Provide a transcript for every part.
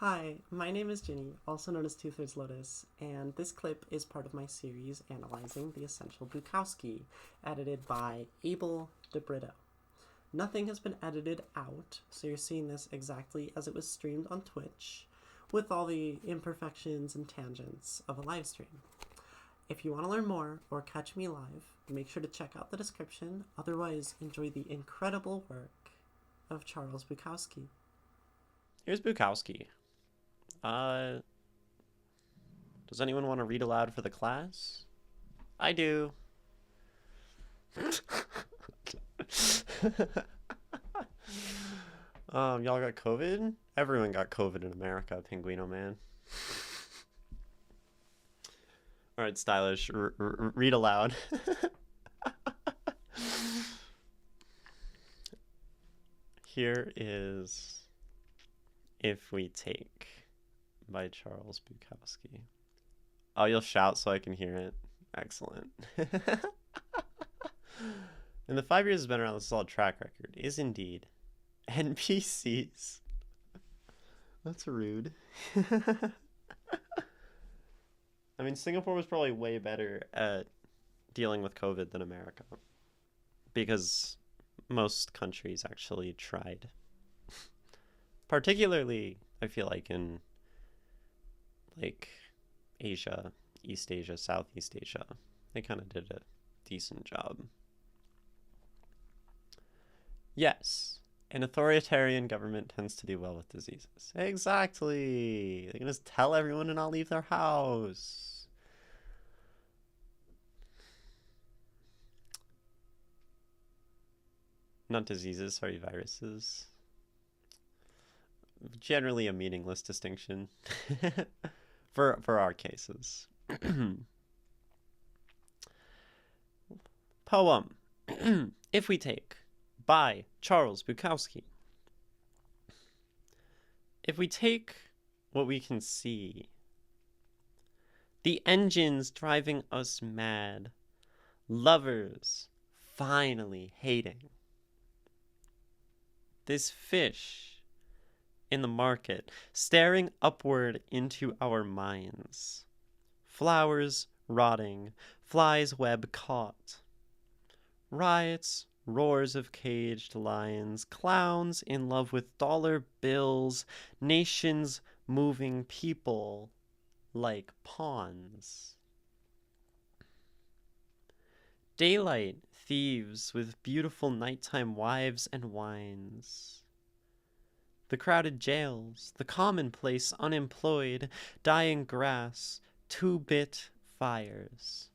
Hi, my name is Ginny, also known as Two-Thirds Lotus, and this clip is part of my series analyzing the Essential Bukowski, edited by Abel DeBrito. Nothing has been edited out, so you're seeing this exactly as it was streamed on Twitch, with all the imperfections and tangents of a live stream. If you want to learn more or catch me live, make sure to check out the description, otherwise enjoy the incredible work of Charles Bukowski. Here's Bukowski. Does anyone want to read aloud for the class? I do. Y'all got COVID? Everyone got COVID in America, Pinguino man. All right, Stylish, read aloud. Here is If We Take by Charles Bukowski. Oh, you'll shout so I can hear it. Excellent. In the 5 years it's been around, the solid track record is indeed NPCs. That's rude. I mean, Singapore was probably way better at dealing with COVID than America, because most countries actually tried. Particularly, I feel like in Asia, East Asia, Southeast Asia, they kind of did a decent job. Yes, an authoritarian government tends to do well with diseases. Exactly. They can just tell everyone to not leave their house. Not diseases, sorry, viruses. Generally a meaningless distinction for our cases. Poem If We Take by Charles Bukowski. If we take what we can see, the engines driving us mad, lovers finally hating, this fish in the market, staring upward into our minds. Flowers rotting, flies' web caught. Riots, roars of caged lions, clowns in love with dollar bills, nations moving people like pawns. Daylight thieves with beautiful nighttime wives and wines. The crowded jails, the commonplace unemployed, dying grass, two-bit fires.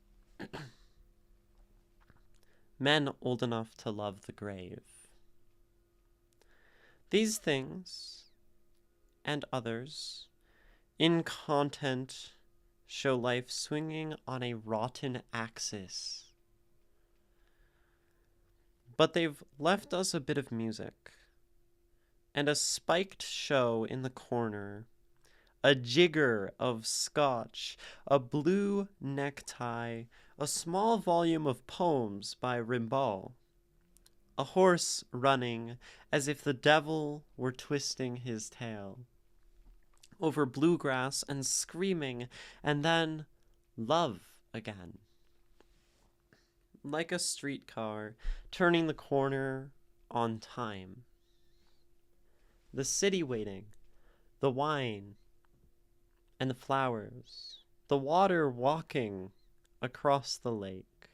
Men old enough to love the grave. These things, and others, in content, show life swinging on a rotten axis. But they've left us a bit of music, and a spiked show in the corner, a jigger of scotch, a blue necktie, a small volume of poems by Rimbaud, a horse running as if the devil were twisting his tail, over bluegrass and screaming, and then love again. Like a streetcar turning the corner on time. The city waiting, the wine and the flowers, the water walking across the lake,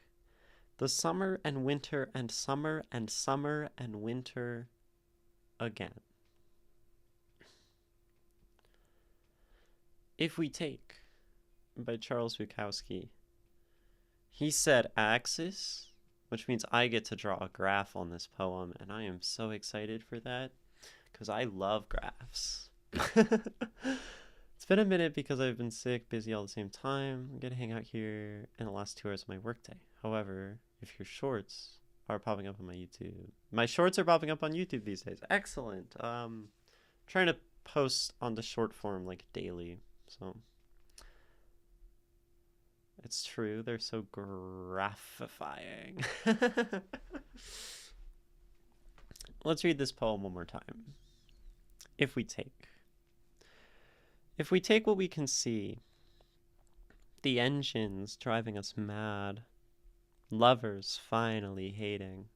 the summer and winter and summer and summer and winter again. If We Take by Charles Bukowski. He said axis, which means I get to draw a graph on this poem, and I am so excited for that, because I love graphs. It's been a minute because I've been sick, busy all at the same time. I'm gonna hang out here in the last 2 hours of my workday. However, if your shorts are popping up on my YouTube, my shorts are popping up on YouTube these days. Excellent. Trying to post on the short form like daily, so it's true, they're so graphifying. Let's read this poem one more time. If We Take. If we take what we can see, the engines driving us mad, lovers finally hating,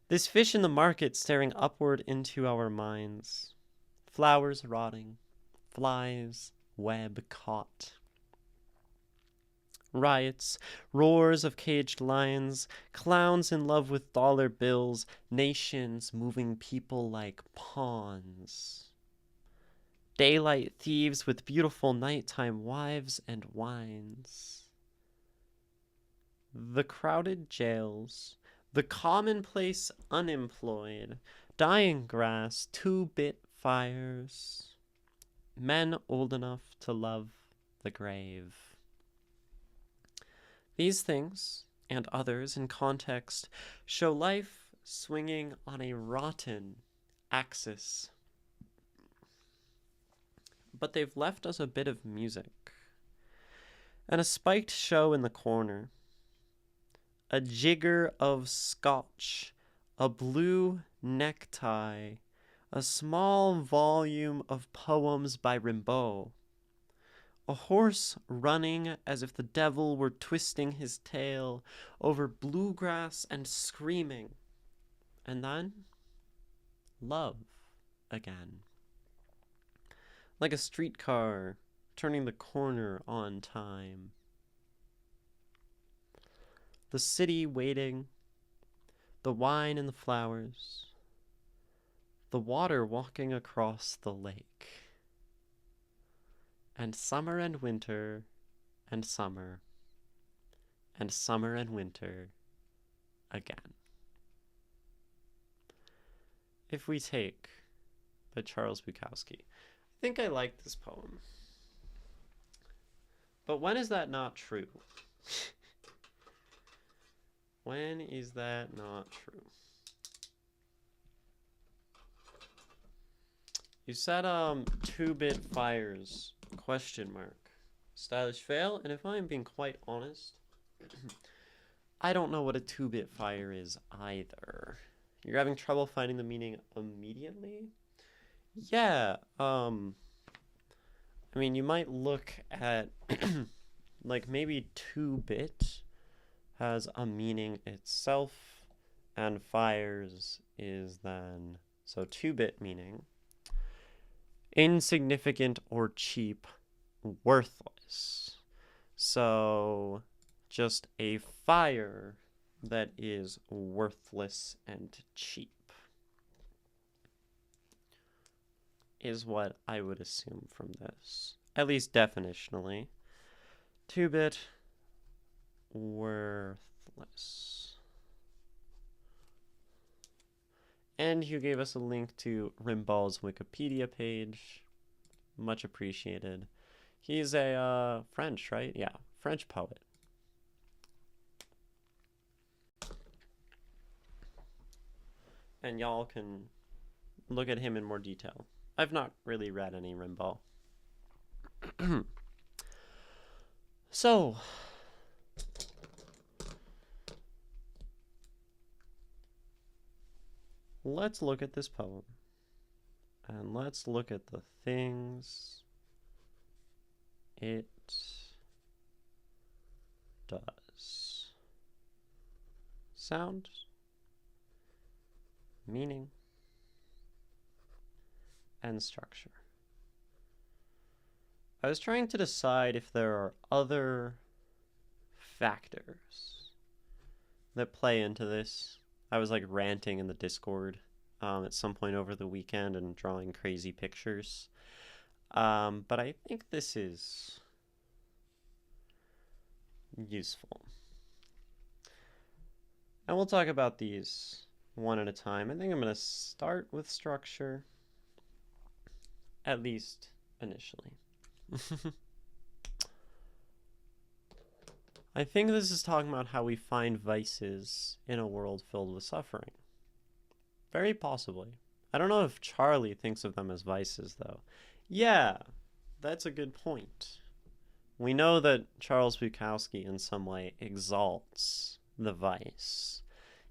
this fish in the market staring upward into our minds, flowers rotting, flies web caught, riots, roars of caged lions, clowns in love with dollar bills, nations moving people like pawns, daylight thieves with beautiful nighttime wives and wines, the crowded jails, the commonplace unemployed, dying grass, two-bit fires, men old enough to love the grave. These things, and others in context, show life swinging on a rotten axis. But they've left us a bit of music, and a spiked show in the corner, a jigger of scotch, a blue necktie, a small volume of poems by Rimbaud, a horse running as if the devil were twisting his tail over bluegrass and screaming, and then love again. Like a streetcar turning the corner on time. The city waiting, the wine and the flowers, the water walking across the lake, and summer and winter, and summer, and summer and winter again. If we take by Charles Bukowski, I think I like this poem. But when is that not true? When is that not true? You said two-bit fires, question mark. Stylish fail, and if I'm being quite honest, I don't know what a two-bit fire is either. You're having trouble finding the meaning immediately? Yeah, I mean, you might look at, like, maybe 2-bit has a meaning itself, and fires is then, so 2-bit meaning, insignificant or cheap, worthless. So, just a fire that is worthless and cheap is what I would assume from this, at least definitionally. 2-bit, worthless. And you gave us a link to Rimbaud's Wikipedia page. Much appreciated. He's a French, right? Yeah, French poet. And y'all can look at him in more detail. I've not really read any Rimbaud. So, let's look at this poem. And let's look at the things it does. Sound, meaning, and structure. I was trying to decide if there are other factors that play into this. I was like ranting in the Discord at some point over the weekend and drawing crazy pictures. But I think this is useful. And we'll talk about these one at a time. I think I'm going to start with structure, at least initially. I think this is talking about how we find vices in a world filled with suffering. Very possibly. I don't know if Charlie thinks of them as vices, though. Yeah, that's a good point. We know that Charles Bukowski in some way exalts the vice.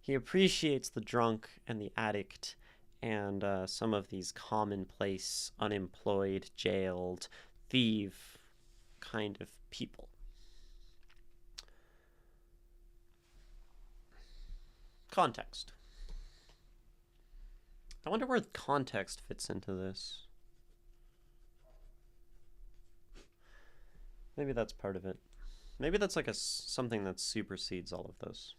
He appreciates the drunk and the addict and some of these commonplace, unemployed, jailed, thief kind of people. Context. I wonder where context fits into this. Maybe that's part of it. Maybe that's like something that supersedes all of this.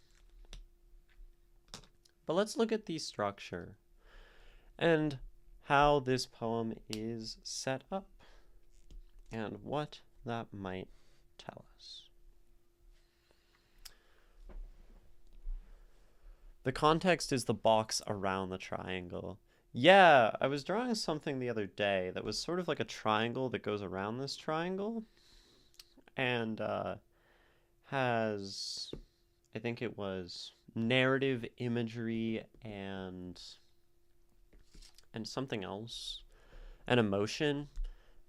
But let's look at the structure and how this poem is set up and what that might tell us. The context is the box around the triangle. Yeah, I was drawing something the other day that was sort of like a triangle that goes around this triangle and has, I think it was narrative imagery and something else, an emotion,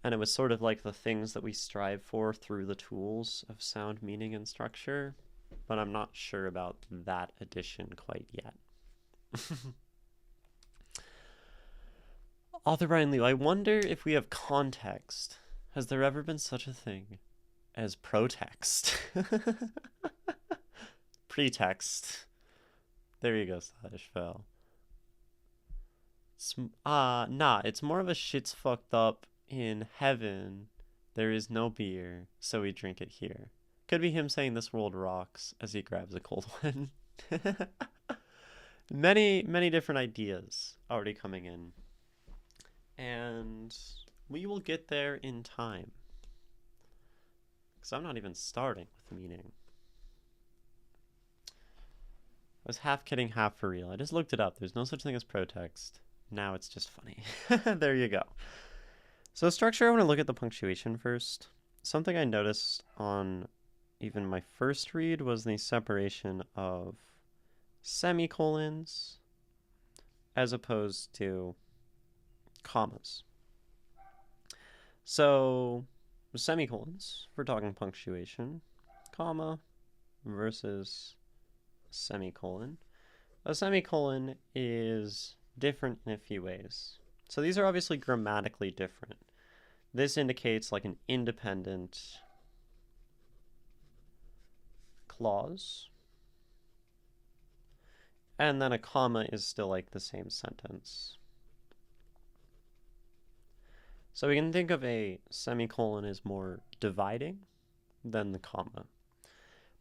and it was sort of like the things that we strive for through the tools of sound, meaning, and structure, but I'm not sure about that addition quite yet. Author Brian Liu, I wonder if we have context. Has there ever been such a thing as protext? Pretext. There you go, Slash fell. Nah, it's more of a shit's fucked up in heaven. There is no beer, so we drink it here. Could be him saying this world rocks as he grabs a cold one. Many different ideas already coming in. And we will get there in time. Because I'm not even starting with meaning. I was half kidding, half for real. I just looked it up. There's no such thing as protext. Now it's just funny. There you go. So structure, I want to look at the punctuation first. Something I noticed on even my first read was the separation of semicolons as opposed to commas. So semicolons, if we're talking punctuation, comma versus semicolon. A semicolon is different in a few ways. So these are obviously grammatically different. This indicates like an independent clause. And then a comma is still like the same sentence. So we can think of a semicolon as more dividing than the comma.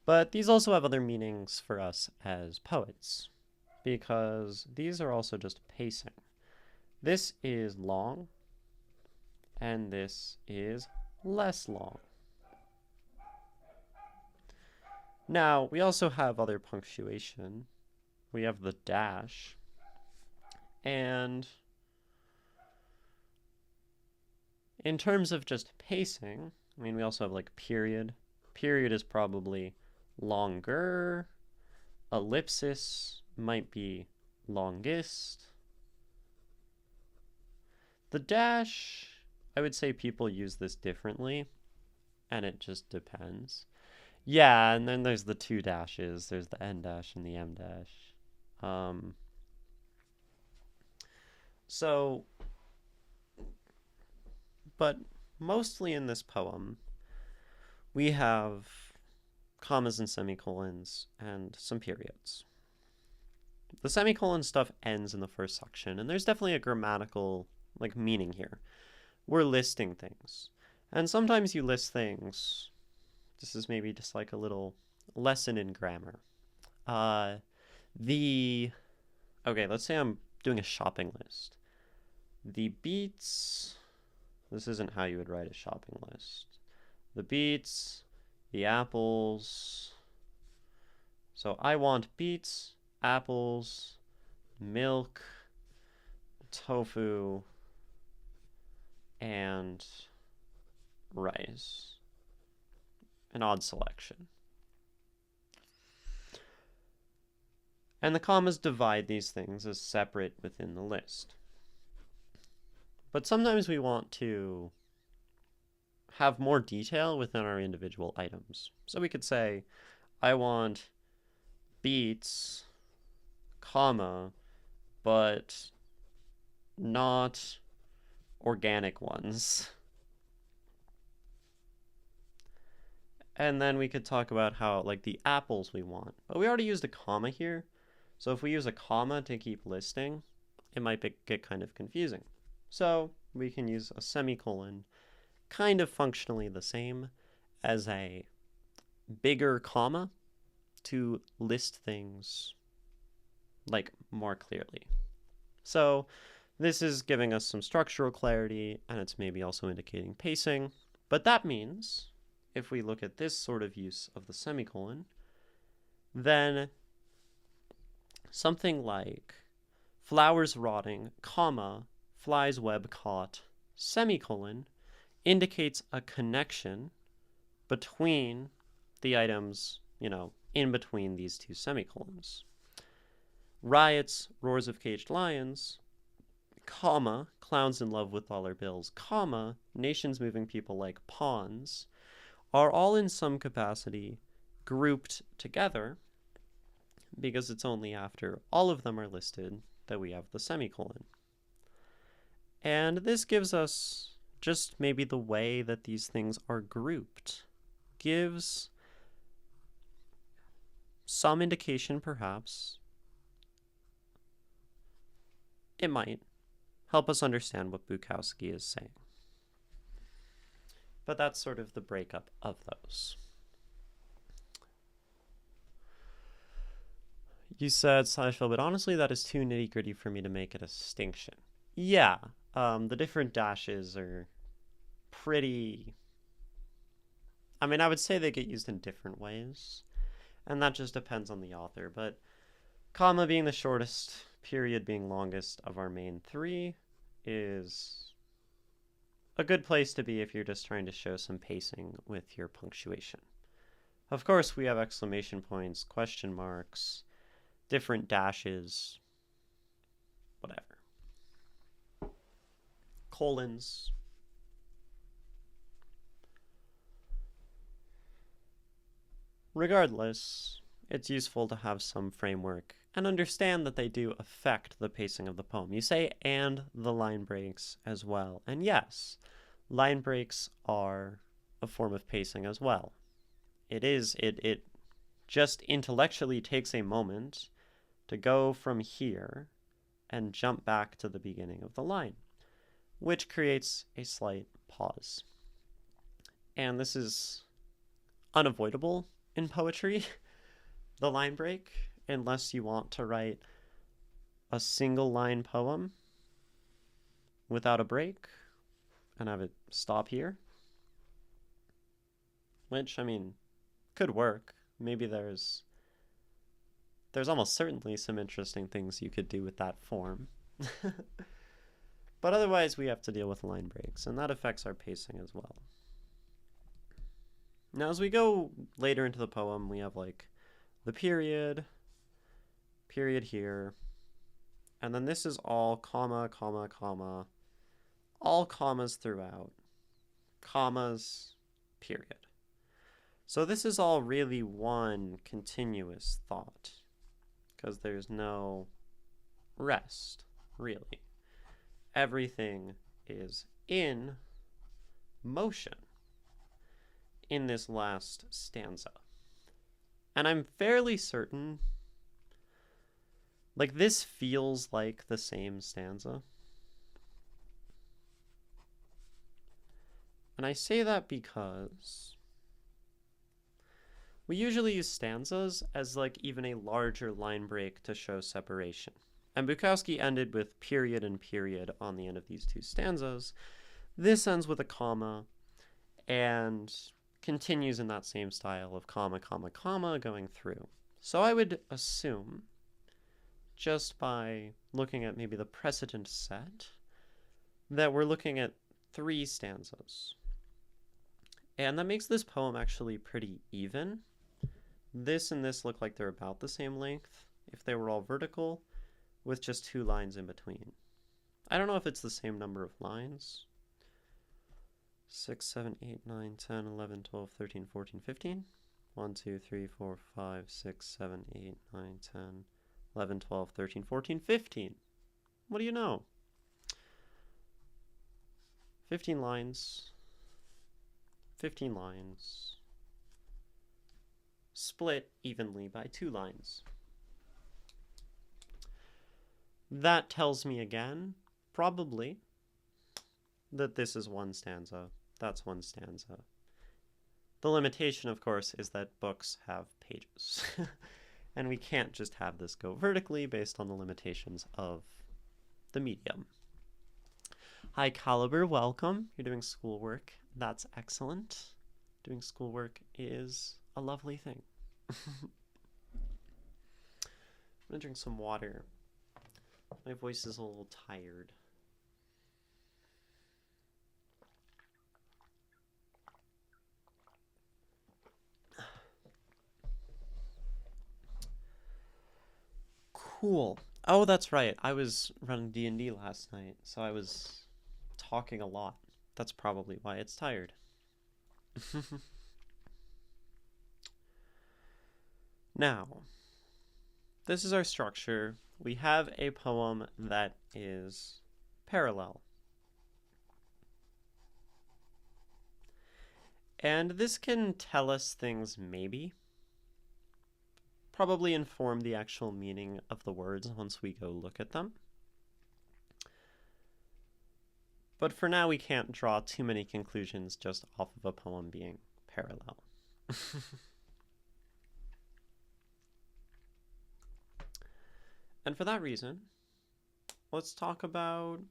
But these also have other meanings for us as poets, because these are also just pacing. This is long, and this is less long. Now, we also have other punctuation. We have the dash, and in terms of just pacing, I mean, we also have like period. Period is probably longer. Ellipsis might be longest. The dash, I would say people use this differently, and it just depends. Yeah, and then there's the two dashes. There's the N dash and the M dash. But mostly in this poem, we have commas and semicolons and some periods. The semicolon stuff ends in the first section, and there's definitely a grammatical like meaning here. We're listing things, and sometimes you list things. This is maybe just like a little lesson in grammar. Okay, let's say I'm doing a shopping list. The beets, this isn't how you would write a shopping list. The beets, the apples. So I want beets, apples, milk, tofu, and rice. An odd selection. And the commas divide these things as separate within the list. But sometimes we want to have more detail within our individual items. So we could say, I want beets, comma, but not organic ones. And then we could talk about how, like, the apples we want. But we already used a comma here. So if we use a comma to keep listing, it might get kind of confusing. So we can use a semicolon, kind of functionally the same as a bigger comma to list things, like, more clearly. So this is giving us some structural clarity, and it's maybe also indicating pacing. But that means, if we look at this sort of use of the semicolon, then something like flowers rotting, comma, fly's web caught, semicolon, indicates a connection between the items, in between these two semicolons. Riots, roars of caged lions, comma, clowns in love with dollar bills, comma, nations moving people like pawns, are all in some capacity grouped together because it's only after all of them are listed that we have the semicolon. And this gives us just maybe the way that these things are grouped gives some indication, perhaps. It might help us understand what Bukowski is saying. But that's sort of the breakup of those. You said Seinfeld, but honestly, that is too nitty-gritty for me to make a distinction. Yeah, the different dashes are pretty... I mean, I would say they get used in different ways, and that just depends on the author, but comma being the shortest, period being longest of our main three is a good place to be if you're just trying to show some pacing with your punctuation. Of course, we have exclamation points, question marks, different dashes, whatever. Colons. Regardless, it's useful to have some framework and understand that they do affect the pacing of the poem. You say and the line breaks as well. And yes, line breaks are a form of pacing as well. It just intellectually takes a moment to go from here and jump back to the beginning of the line, which creates a slight pause. And this is unavoidable in poetry, the line break, unless you want to write a single line poem without a break and have it stop here, which, I mean, could work. Maybe there's almost certainly some interesting things you could do with that form. But otherwise, we have to deal with line breaks, and that affects our pacing as well. Now, as we go later into the poem, we have, like, the period here, and then this is all comma, comma, comma, all commas throughout, commas, period. So this is all really one continuous thought, because there's no rest, really. Everything is in motion in this last stanza. And I'm fairly certain, like, this feels like the same stanza. And I say that because we usually use stanzas as, like, even a larger line break to show separation. And Bukowski ended with period and period on the end of these two stanzas. This ends with a comma and continues in that same style of comma, comma, comma going through. So I would assume, just by looking at maybe the precedent set, that we're looking at 3 stanzas. And that makes this poem actually pretty even. This and this look like they're about the same length if they were all vertical, with just 2 lines in between. I don't know if it's the same number of lines. 6, 7, 8, 9, 10, 11, 12, 13, 14, 15. 1, 2, 3, 4, 5, 6, 7, 8, 9, 10, 11, 12, 13, 14, 15. What do you know? 15 lines. 15 lines. Split evenly by 2 lines. That tells me again, probably, that this is one stanza. That's one stanza. The limitation, of course, is that books have pages. And we can't just have this go vertically based on the limitations of the medium. Hi, Caliber, welcome. You're doing schoolwork. That's excellent. Doing schoolwork is a lovely thing. I'm gonna drink some water. My voice is a little tired. Cool. Oh, that's right. I was running D&D last night, so I was talking a lot. That's probably why it's tired. Now, this is our structure. We have a poem that is parallel. And this can tell us things, maybe. Probably inform the actual meaning of the words once we go look at them. But for now, we can't draw too many conclusions just off of a poem being parallel. And for that reason, let's talk about...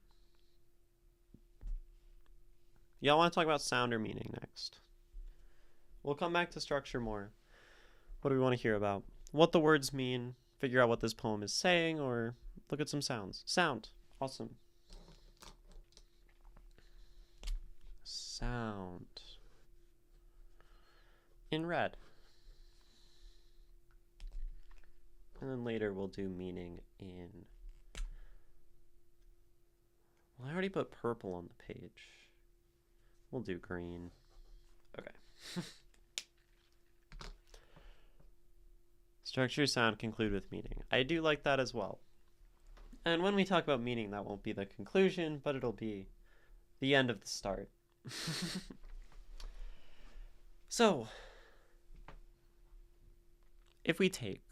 Y'all want to talk about sound or meaning next? We'll come back to structure more. What do we want to hear about? What the words mean, figure out what this poem is saying, or look at some sounds. Sound. Awesome. Sound. In red. And then later we'll do meaning in... Well, I already put purple on the page. We'll do green. Okay. Structure, sound, conclude with meaning. I do like that as well. And when we talk about meaning, that won't be the conclusion, but it'll be the end of the start. So, if we take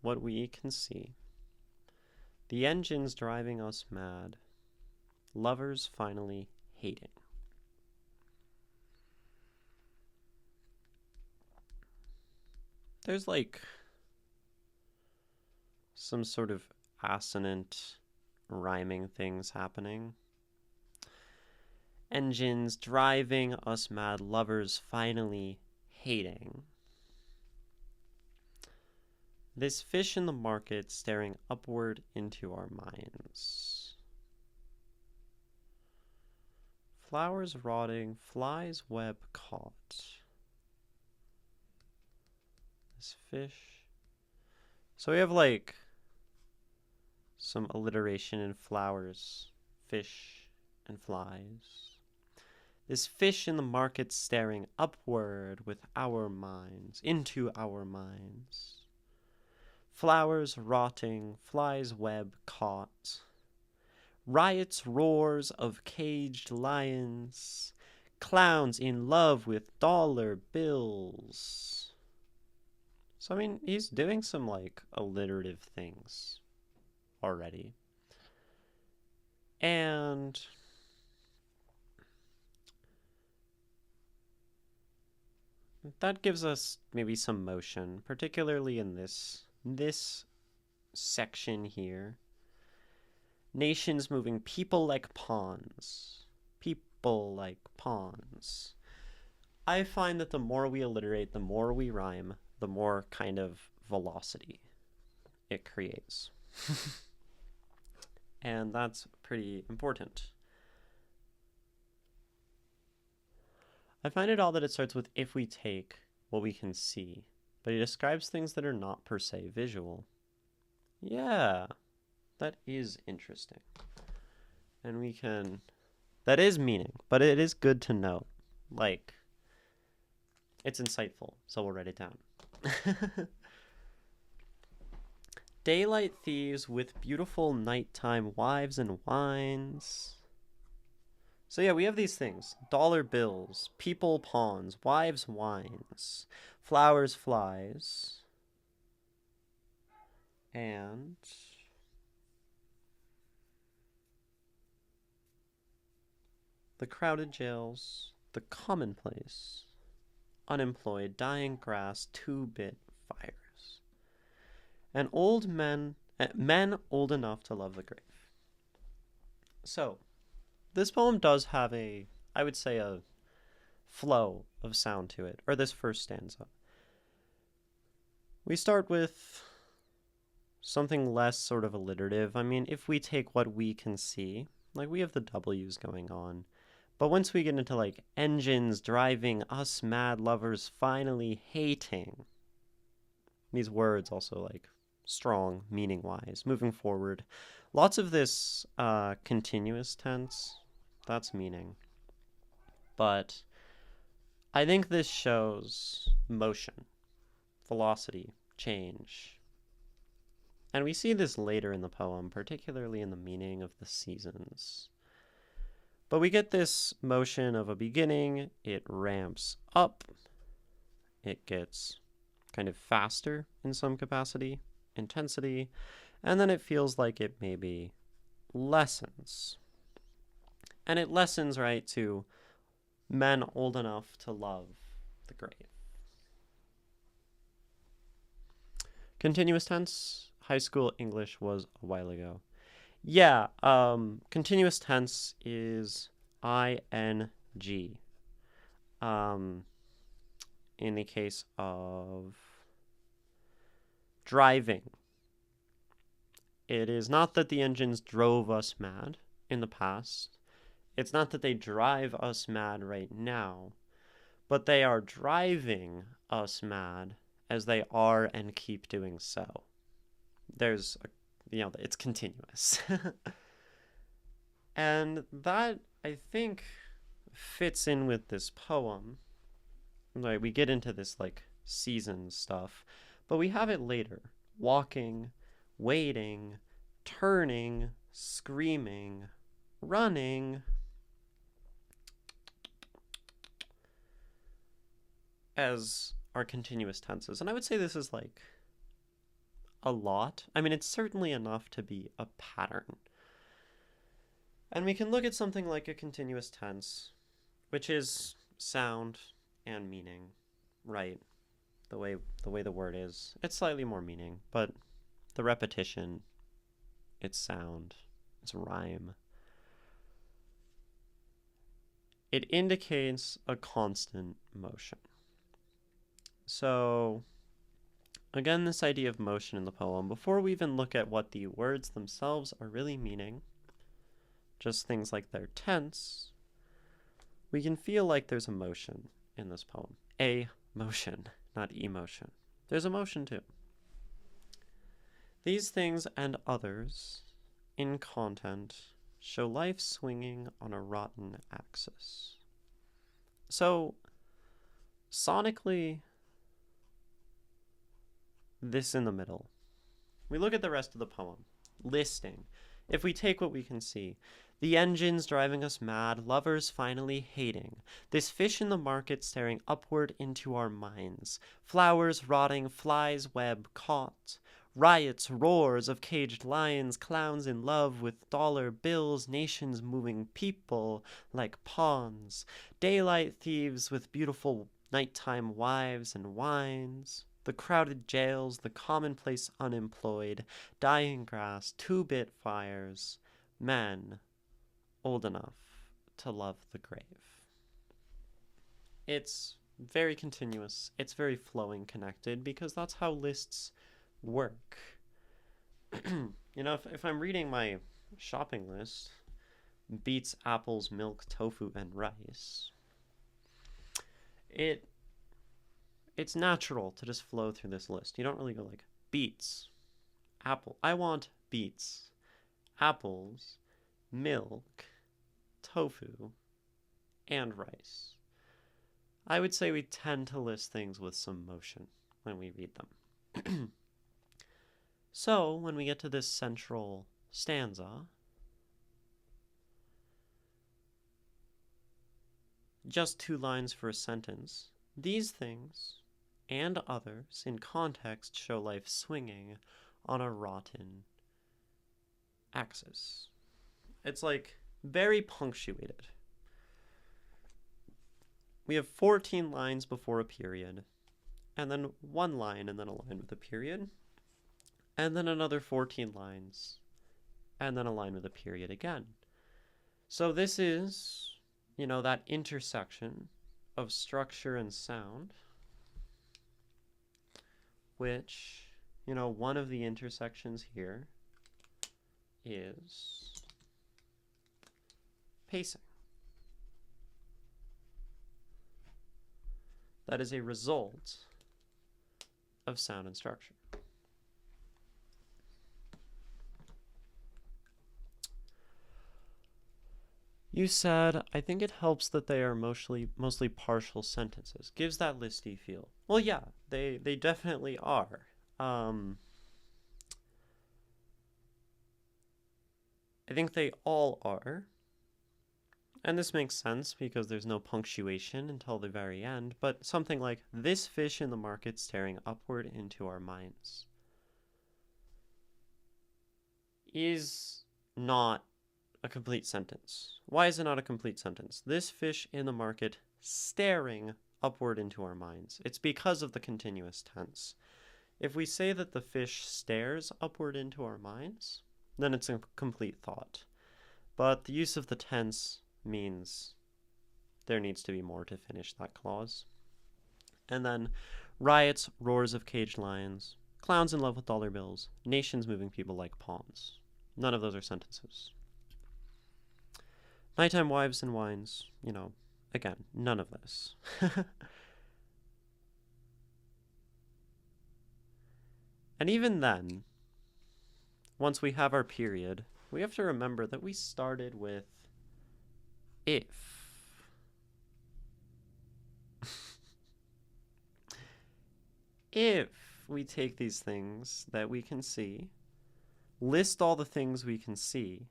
what we can see, the engine's driving us mad, lovers finally hating. There's like some sort of assonant rhyming things happening. Engines driving us mad, lovers finally hating. This fish in the market staring upward into our minds. Flowers rotting, flies web caught. This fish. So we have like some alliteration in flowers, fish, and flies. This fish in the market staring upward with our minds, into our minds. Flowers rotting, flies web caught. Riots roars of caged lions. Clowns in love with dollar bills. So, I mean, he's doing some, like, alliterative things already. And that gives us maybe some motion, particularly in this section here. Nations moving, people like pawns. People like pawns. I find that the more we alliterate, the more we rhyme, the more kind of velocity it creates. And that's pretty important. I find it odd that it starts with if we take what we can see, but he describes things that are not per se visual. Yeah, that is interesting. And we can... That is meaning, but it is good to know. Like, it's insightful, so we'll write it down. Daylight thieves with beautiful nighttime wives and wines. So yeah, we have these things. Dollar bills, people pawns, wives wines, flowers flies, and the crowded jails, the commonplace, unemployed, dying grass, two-bit fires, and men old enough to love the grave. So, this poem does have I would say, a flow of sound to it, or this first stanza. We start with something less sort of alliterative. I mean, if we take what we can see, like we have the W's going on. But once we get into like engines driving us mad lovers finally hating, these words also like strong meaning wise, moving forward. Lots of this continuous tense, that's meaning. But I think this shows motion, velocity, change. And we see this later in the poem, particularly in the meaning of the seasons. But we get this motion of a beginning, it ramps up, it gets kind of faster in some capacity, intensity, and then it feels like it maybe lessens. And it lessens, right, to men old enough to love the grave. Continuous tense, high school English was a while ago. Yeah, continuous tense is ing. In the case of driving, it is not that the engines drove us mad in the past. It's not that they drive us mad right now, but they are driving us mad as they are and keep doing so. There's it's continuous. And that, I think, fits in with this poem. Like, we get into this, like, season stuff, but we have it later. Walking, waiting, turning, screaming, running. As our continuous tenses. And I would say this is, like, a lot. I mean, it's certainly enough to be a pattern. And we can look at something like a continuous tense, which is sound and meaning, right? The way the word is. It's slightly more meaning, but the repetition, it's sound, it's rhyme. It indicates a constant motion. So, again, this idea of motion in the poem, before we even look at what the words themselves are really meaning, just things like their tense, we can feel like there's a motion in this poem. A motion, not emotion. There's a motion too. These things and others in content show life swinging on a rotten axis. So, sonically, this in the middle. We look at the rest of the poem. Listing. If we take what we can see, the engines driving us mad, lovers finally hating, this fish in the market staring upward into our minds, flowers rotting, flies web caught, riots, roars of caged lions, clowns in love with dollar bills, nations moving people like pawns, daylight thieves with beautiful nighttime wives and wines, the crowded jails, the commonplace unemployed, dying grass, two-bit fires, men old enough to love the grave. It's very continuous, it's very flowing, connected, because that's how lists work. If I'm reading my shopping list, beets, apples, milk, tofu, and rice, it's natural to just flow through this list. You don't really go like, beets, apple. I want beets, apples, milk, tofu, and rice. I would say we tend to list things with some motion when we read them. So when we get to this central stanza, just 2 lines for a sentence, these things and others in context show life swinging on a rotten axis. It's like very punctuated. We have 14 lines before a period, and then 1 line and then a line with a period, and then another 14 lines, and then a line with a period again. So this is, that intersection of structure and sound, which, one of the intersections here is pacing. That is a result of sound and structure. You said, I think it helps that they are mostly partial sentences. Gives that listy feel. Well, yeah, they definitely are. I think they all are. And this makes sense because there's no punctuation until the very end, but something like, this fish in the market staring upward into our minds is not a complete sentence. Why is it not a complete sentence? This fish in the market staring upward into our minds. It's because of the continuous tense. If we say that the fish stares upward into our minds, then it's a complete thought. But the use of the tense means there needs to be more to finish that clause. And then riots, roars of caged lions, clowns in love with dollar bills, nations moving people like pawns. None of those are sentences. Nighttime wives and wines, again, none of this. And even then, once we have our period, we have to remember that we started with if. If we take these things that we can see, list all the things we can see,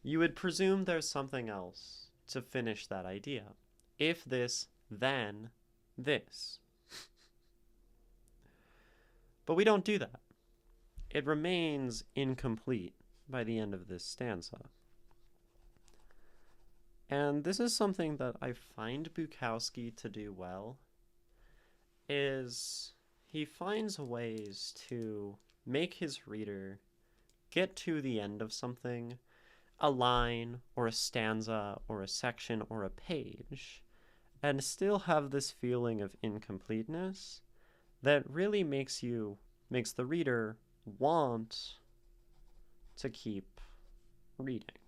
you would presume there's something else to finish that idea. If this, then this. But we don't do that. It remains incomplete by the end of this stanza. And this is something that I find Bukowski to do well, is he finds ways to make his reader get to the end of something, a line or a stanza or a section or a page, and still have this feeling of incompleteness that really makes the reader want to keep reading.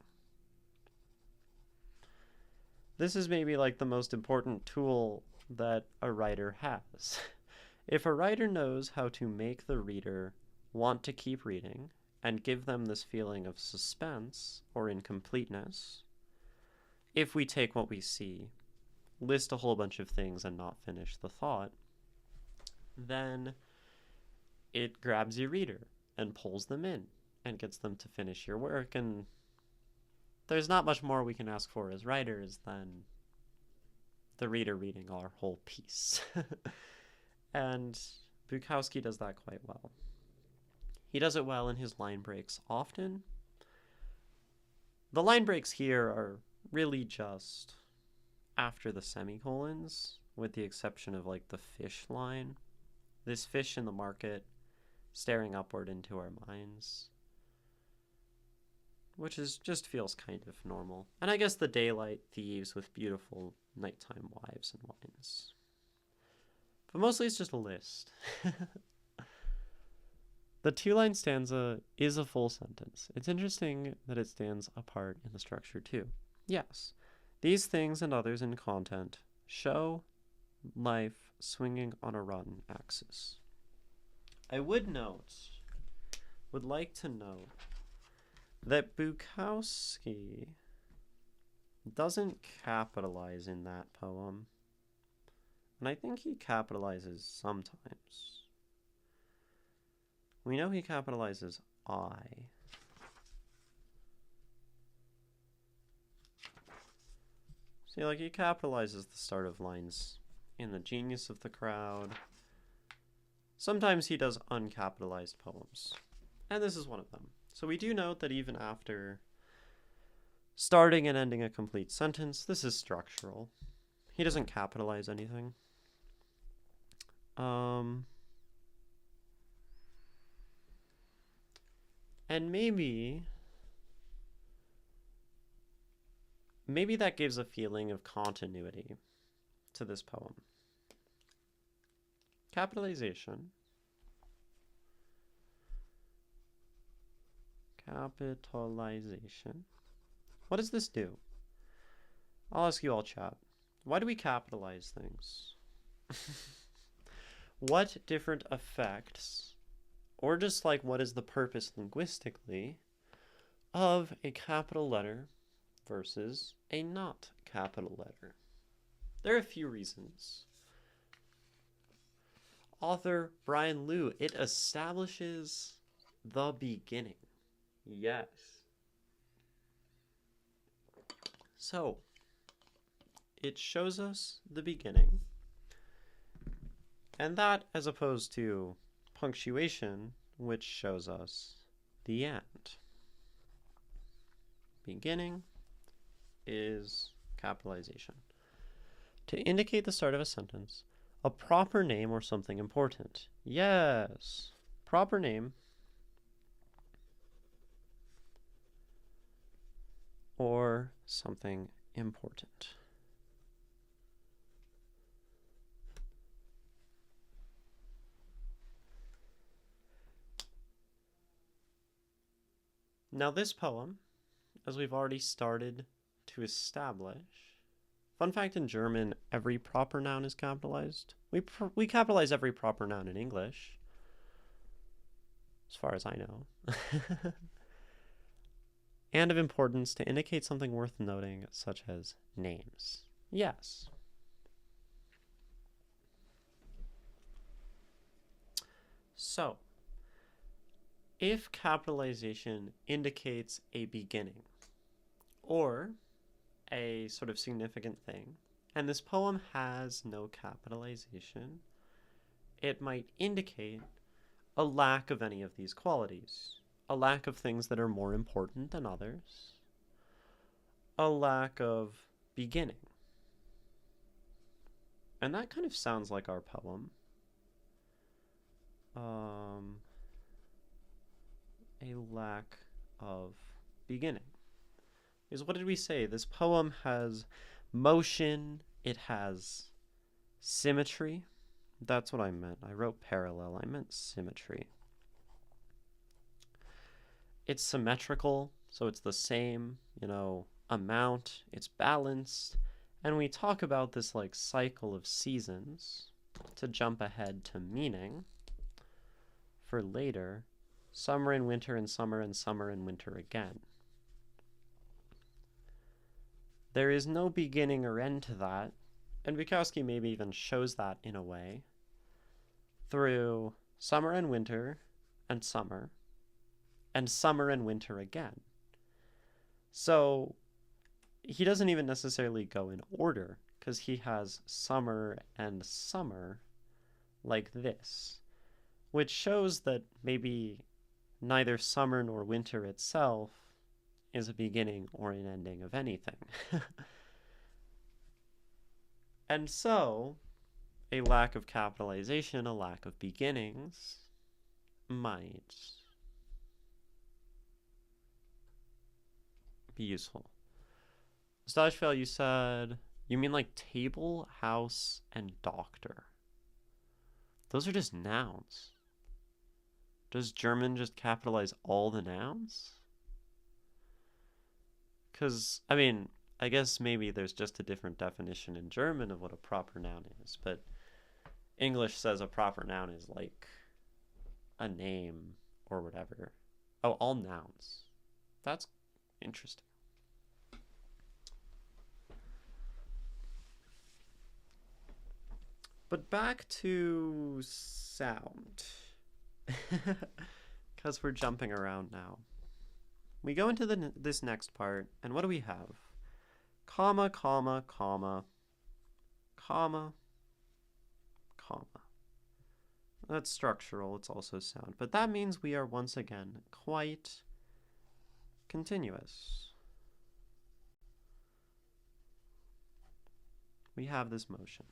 This is maybe like the most important tool that a writer has. If a writer knows how to make the reader want to keep reading and give them this feeling of suspense or incompleteness, if we take what we see, list a whole bunch of things and not finish the thought, then it grabs your reader and pulls them in and gets them to finish your work. And there's not much more we can ask for as writers than the reader reading our whole piece. And Bukowski does that quite well. He does it well in his line breaks often. The line breaks here are really just after the semicolons, with the exception of like the fish line. This fish in the market staring upward into our minds, which just feels kind of normal. And I guess the daylight thieves with beautiful nighttime wives and wines. But mostly it's just a list. The 2-line stanza is a full sentence. It's interesting that it stands apart in the structure too. Yes, these things and others in content show life swinging on a rotten axis. I would like to note that Bukowski doesn't capitalize in that poem. And I think he capitalizes sometimes. We know he capitalizes I. See, like, he capitalizes the start of lines in The Genius of the Crowd. Sometimes he does uncapitalized poems, and this is one of them. So we do note that even after starting and ending a complete sentence, this is structural. He doesn't capitalize anything. And maybe that gives a feeling of continuity to this poem. Capitalization. Capitalization. What does this do? I'll ask you all, chat. Why do we capitalize things? What different effects, or just like what is the purpose linguistically of a capital letter versus a not capital letter? There are a few reasons. Author Brian Liu, it establishes the beginning. Yes. So, it shows us the beginning. And that as opposed to punctuation, which shows us the end. Beginning is capitalization. To indicate the start of a sentence, a proper name or something important. Yes. Proper name or something important. Now this poem, as we've already started to establish, fun fact, in German, every proper noun is capitalized. We capitalize every proper noun in English, as far as I know. And of importance to indicate something worth noting, such as names. Yes. So, if capitalization indicates a beginning, or a sort of significant thing, and this poem has no capitalization, it might indicate a lack of any of these qualities. A lack of things that are more important than others. A lack of beginning. And that kind of sounds like our poem. A lack of beginning. Because what did we say? This poem has motion, it has symmetry. That's what I meant. I wrote parallel, I meant symmetry. It's symmetrical, so it's the same, amount, it's balanced, and we talk about this like cycle of seasons to jump ahead to meaning for later, summer and winter and summer and winter again. There is no beginning or end to that, and Bukowski maybe even shows that in a way through summer and winter and summer and winter again. So he doesn't even necessarily go in order, because he has summer and summer like this, which shows that maybe neither summer nor winter itself is a beginning or an ending of anything. And so, a lack of capitalization, a lack of beginnings, might be useful. Stajfel, you said, you mean like table, house, and doctor. Those are just nouns. Does German just capitalize all the nouns? Because, I guess maybe there's just a different definition in German of what a proper noun is, but English says a proper noun is like a name or whatever. Oh, all nouns. That's interesting. But back to sound. because we're jumping around now. We go into this next part, and what do we have? Comma, comma, comma, comma, comma. That's structural, it's also sound. But that means we are once again quite continuous. We have this motion.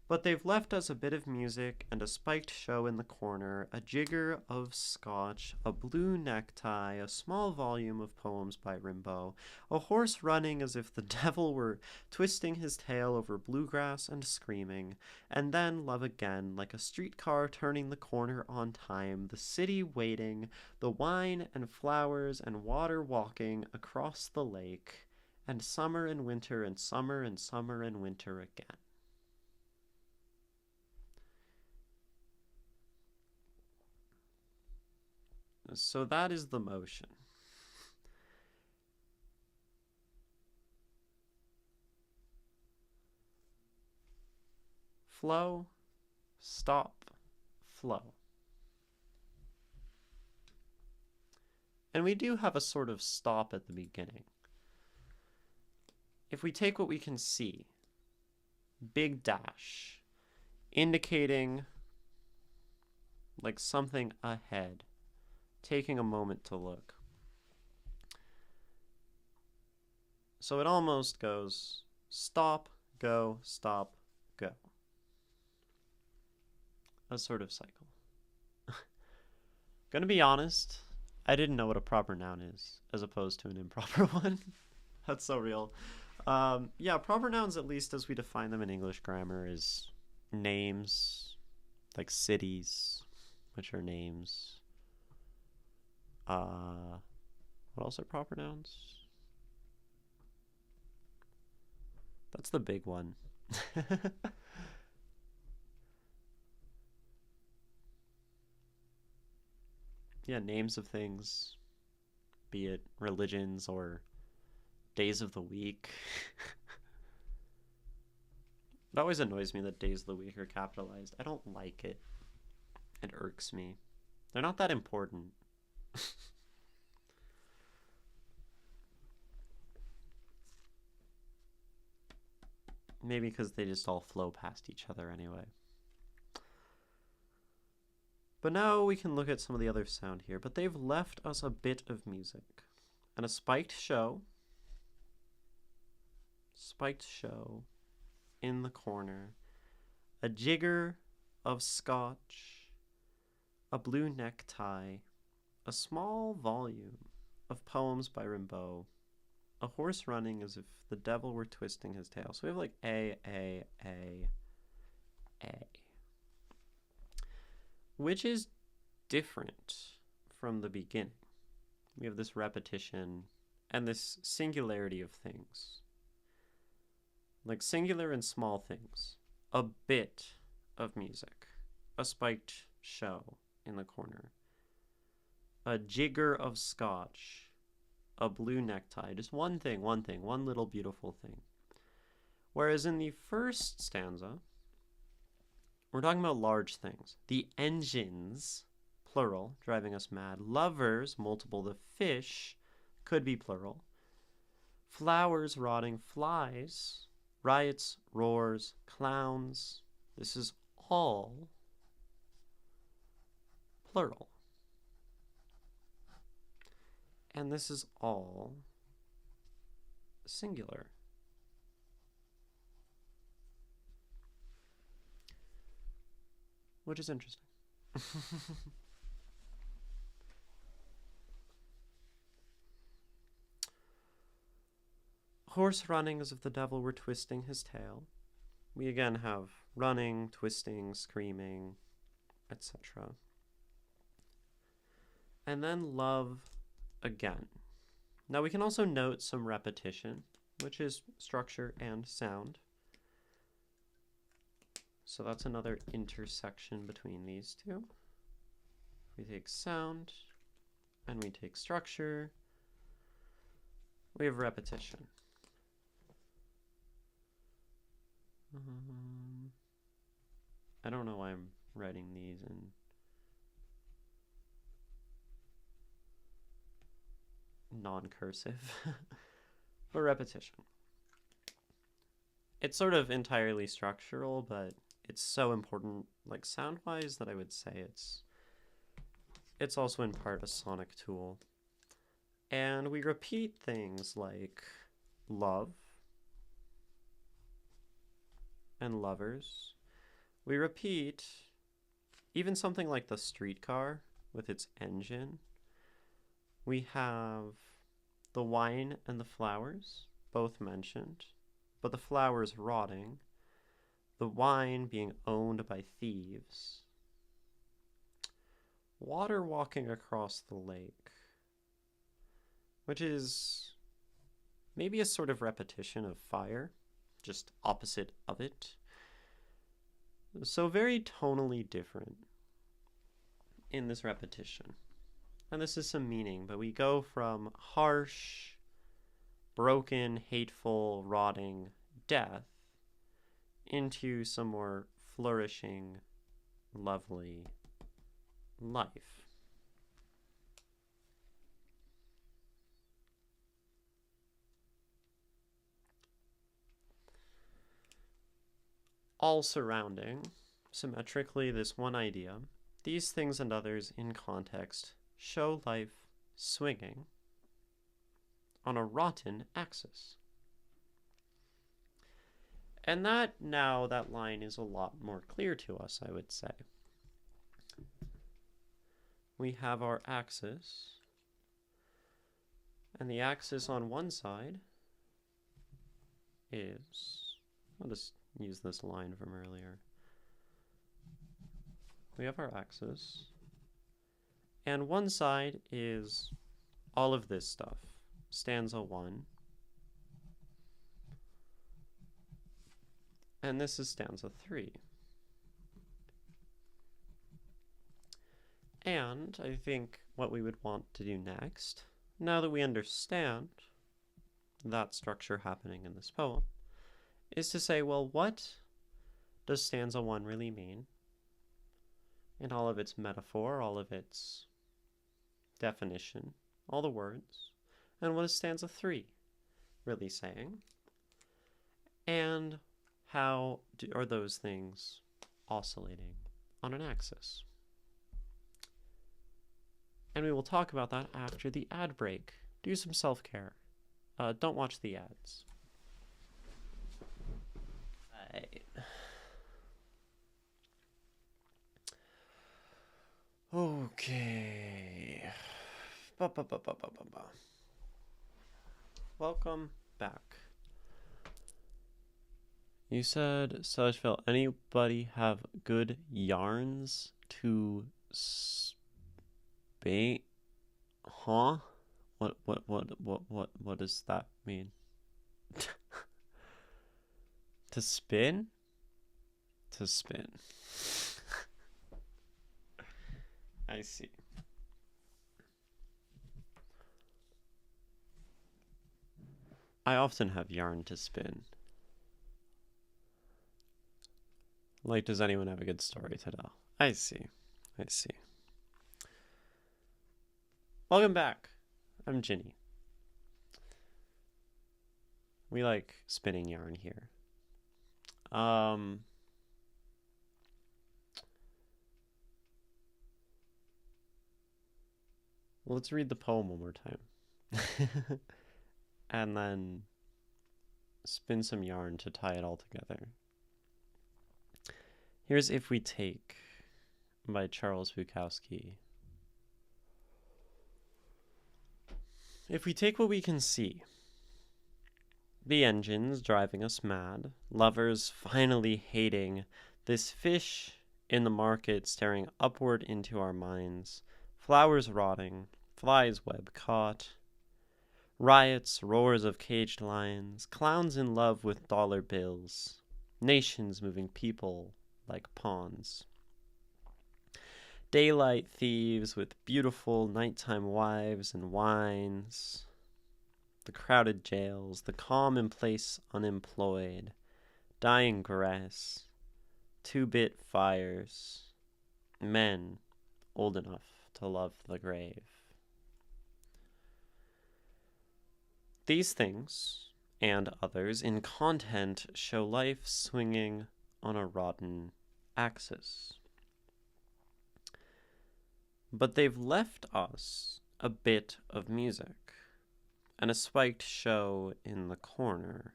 But they've left us a bit of music and a spiked show in the corner, a jigger of scotch, a blue necktie, a small volume of poems by Rimbaud, a horse running as if the devil were twisting his tail over bluegrass and screaming, and then love again, like a streetcar turning the corner on time, the city waiting, the wine and flowers and water walking across the lake, and summer and winter and summer and summer and winter again. So that is the motion. Flow, stop, flow. And we do have a sort of stop at the beginning. If we take what we can see, big dash, indicating like something ahead, taking a moment to look. So it almost goes stop, go, stop, go. A sort of cycle. Gonna be honest, I didn't know what a proper noun is, as opposed to an improper one. That's so real. Yeah, proper nouns, at least as we define them in English grammar, is names, like cities, which are names. What else are proper nouns? That's the big one. Yeah, names of things, be it religions or days of the week. It always annoys me that days of the week are capitalized. I don't like it. It irks me. They're not that important. Maybe because they just all flow past each other anyway. But now we can look at some of the other sound here. But they've left us a bit of music. And a spiked show. Spiked show in the corner. A jigger of scotch. A blue necktie. A small volume of poems by Rimbaud. A horse running as if the devil were twisting his tail. So we have like A. Which is different from the beginning. We have this repetition and this singularity of things. Like singular and small things. A bit of music. A spiked show in the corner. A jigger of scotch. A blue necktie. Just one thing, one little beautiful thing. Whereas in the first stanza, we're talking about large things. The engines, plural, driving us mad. Lovers, multiple. The fish, could be plural. Flowers rotting. Flies, riots, roars, clowns. This is all plural. And this is all singular. Which is interesting. Horse running as if the devil were twisting his tail. We again have running, twisting, screaming, etc. And then love again. Now we can also note some repetition, which is structure and sound. So that's another intersection between these two. We take sound and we take structure. We have repetition. I don't know why I'm writing these in non-cursive, but repetition. It's sort of entirely structural, but it's so important, like sound-wise, that I would say it's also in part a sonic tool. And we repeat things like love and lovers. We repeat even something like the streetcar with its engine. We have the wine and the flowers, both mentioned, but the flowers rotting, the wine being owned by thieves. Water walking across the lake, which is maybe a sort of repetition of fire, just opposite of it. So very tonally different in this repetition. And this is some meaning, but we go from harsh, broken, hateful, rotting death into some more flourishing, lovely life. All surrounding, symmetrically, this one idea, these things and others in context show life swinging on a rotten axis. And that line is a lot more clear to us, I would say. We have our axis, and the axis on one side is, I'll just use this line from earlier. We have our axis, and one side is all of this stuff. Stanza 1. And this is stanza 3. And I think what we would want to do next, now that we understand that structure happening in this poem, is to say, well, what does stanza 1 really mean? In all of its metaphor, all of its definition, all the words. And what is stanza 3 really saying? And how are those things oscillating on an axis? And we will talk about that after the ad break. Do some self-care. Don't watch the ads. Right. Okay. Welcome back. You said, Sedgefield, anybody have good yarns to spin? Huh? What does that mean? To spin? To spin. I see. I often have yarn to spin. Like, does anyone have a good story to tell? I see. I see. Welcome back. I'm Ginny. We like spinning yarn here. Let's read the poem one more time. And then spin some yarn to tie it all together. Here's If We Take by Charles Bukowski. If we take what we can see, the engines driving us mad, lovers finally hating, this fish in the market staring upward into our minds, flowers rotting, flies web caught, riots, roars of caged lions, clowns in love with dollar bills, nations moving people like pawns. Daylight thieves with beautiful nighttime wives and wines, the crowded jails, the calm in place unemployed, dying grass, 2-bit fires, men old enough to love the grave. These things, and others, in content show life swinging on a rotten axis. But they've left us a bit of music, and a spiked show in the corner,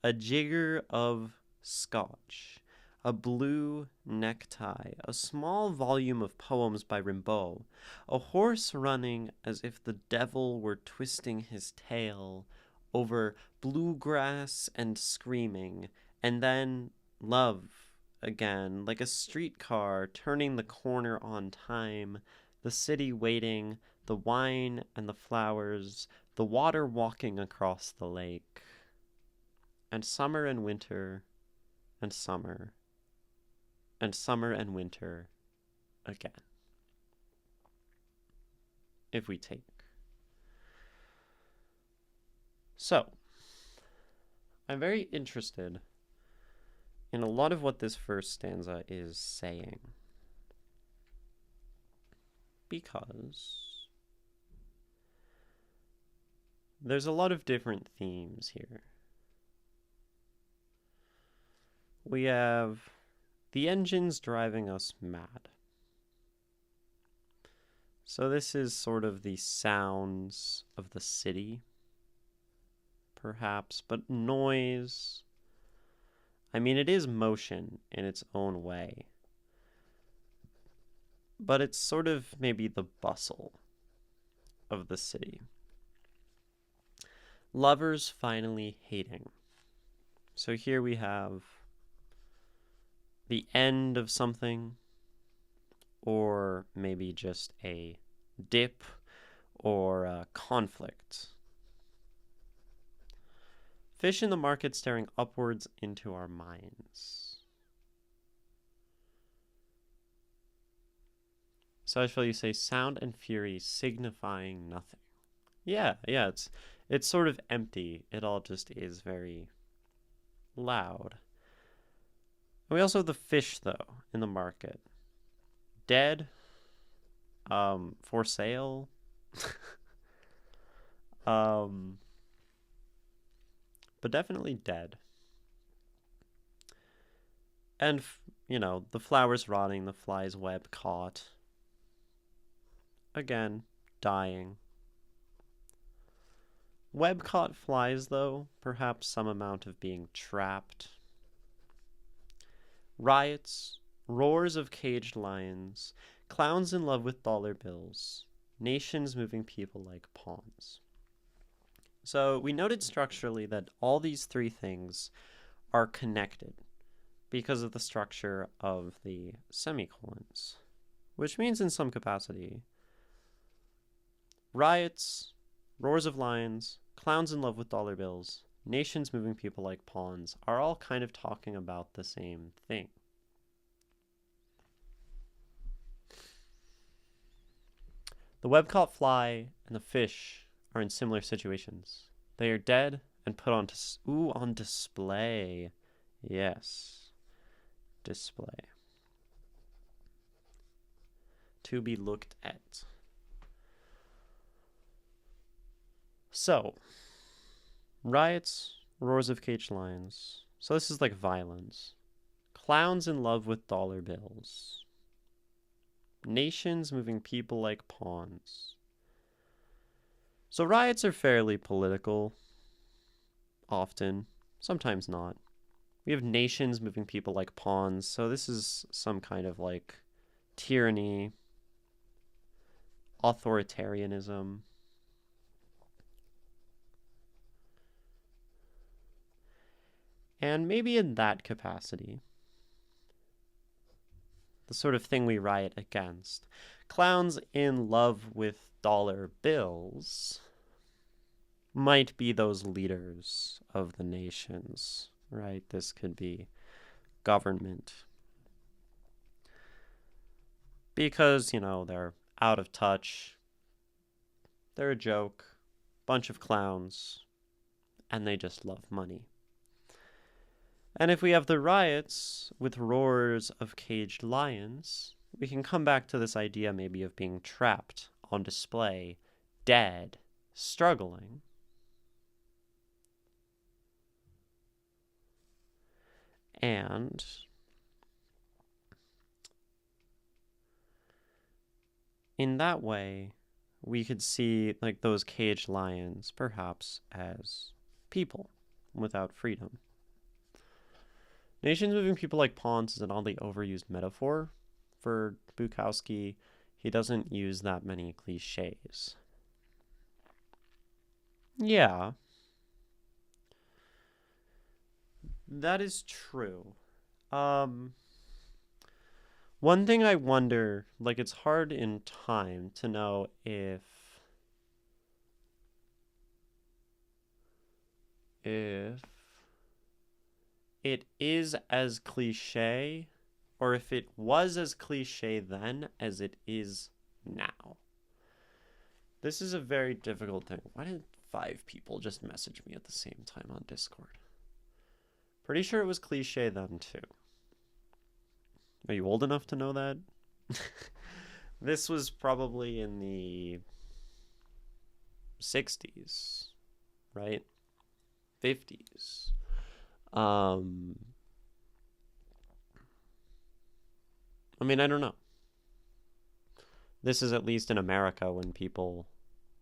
a jigger of scotch, a blue necktie, a small volume of poems by Rimbaud, a horse running as if the devil were twisting his tail over bluegrass and screaming, and then love again, like a streetcar turning the corner on time, the city waiting, the wine and the flowers, the water walking across the lake, and summer and winter, and summer, and summer and winter again. If we take. So, I'm very interested in a lot of what this first stanza is saying, because there's a lot of different themes here. We have the engines driving us mad. So this is sort of the sounds of the city, perhaps, but noise. I mean, it is motion in its own way, but it's sort of maybe the bustle of the city. Lovers finally hating. So here we have the end of something, or maybe just a dip or a conflict. Fish in the market staring upwards into our minds. So I feel you say sound and fury signifying nothing. Yeah, it's sort of empty. It all just is very loud. And we also have the fish, though, in the market. Dead. For sale. But definitely dead. And, the flowers rotting, the fly's web caught. Again, dying. Web caught flies, though, perhaps some amount of being trapped. Riots, roars of caged lions, clowns in love with dollar bills, nations moving people like pawns. So we noted structurally that all these three things are connected because of the structure of the semicolons, which means in some capacity, riots, roars of lions, clowns in love with dollar bills, nations moving people like pawns are all kind of talking about the same thing. The web-caught fly and the fish are in similar situations. They are dead and put on on display. Yes, display. To be looked at. So, riots, roars of caged lions. So this is like violence. Clowns in love with dollar bills. Nations moving people like pawns. So riots are fairly political, often, sometimes not. We have nations moving people like pawns, so this is some kind of like tyranny, authoritarianism. And maybe in that capacity, the sort of thing we riot against, clowns in love with dollar bills might be those leaders of the nations, right? This could be government. Because, they're out of touch. They're a joke, bunch of clowns, and they just love money. And if we have the riots with roars of caged lions, we can come back to this idea maybe of being trapped on display, dead, struggling. And in that way, we could see like those caged lions perhaps as people without freedom. Nations moving people like pawns is an oddly overused metaphor. For Bukowski, he doesn't use that many cliches. Yeah, that is true. Um, One thing I wonder, like it's hard in time to know if it is as cliche or if it was as cliche then as it is now. This is a very difficult thing. Why did 5 people just message me at the same time on Discord? Pretty sure it was cliche then too. Are you old enough to know that? This was probably in the 60s, right? 50s. I mean, I don't know. This is at least in America when people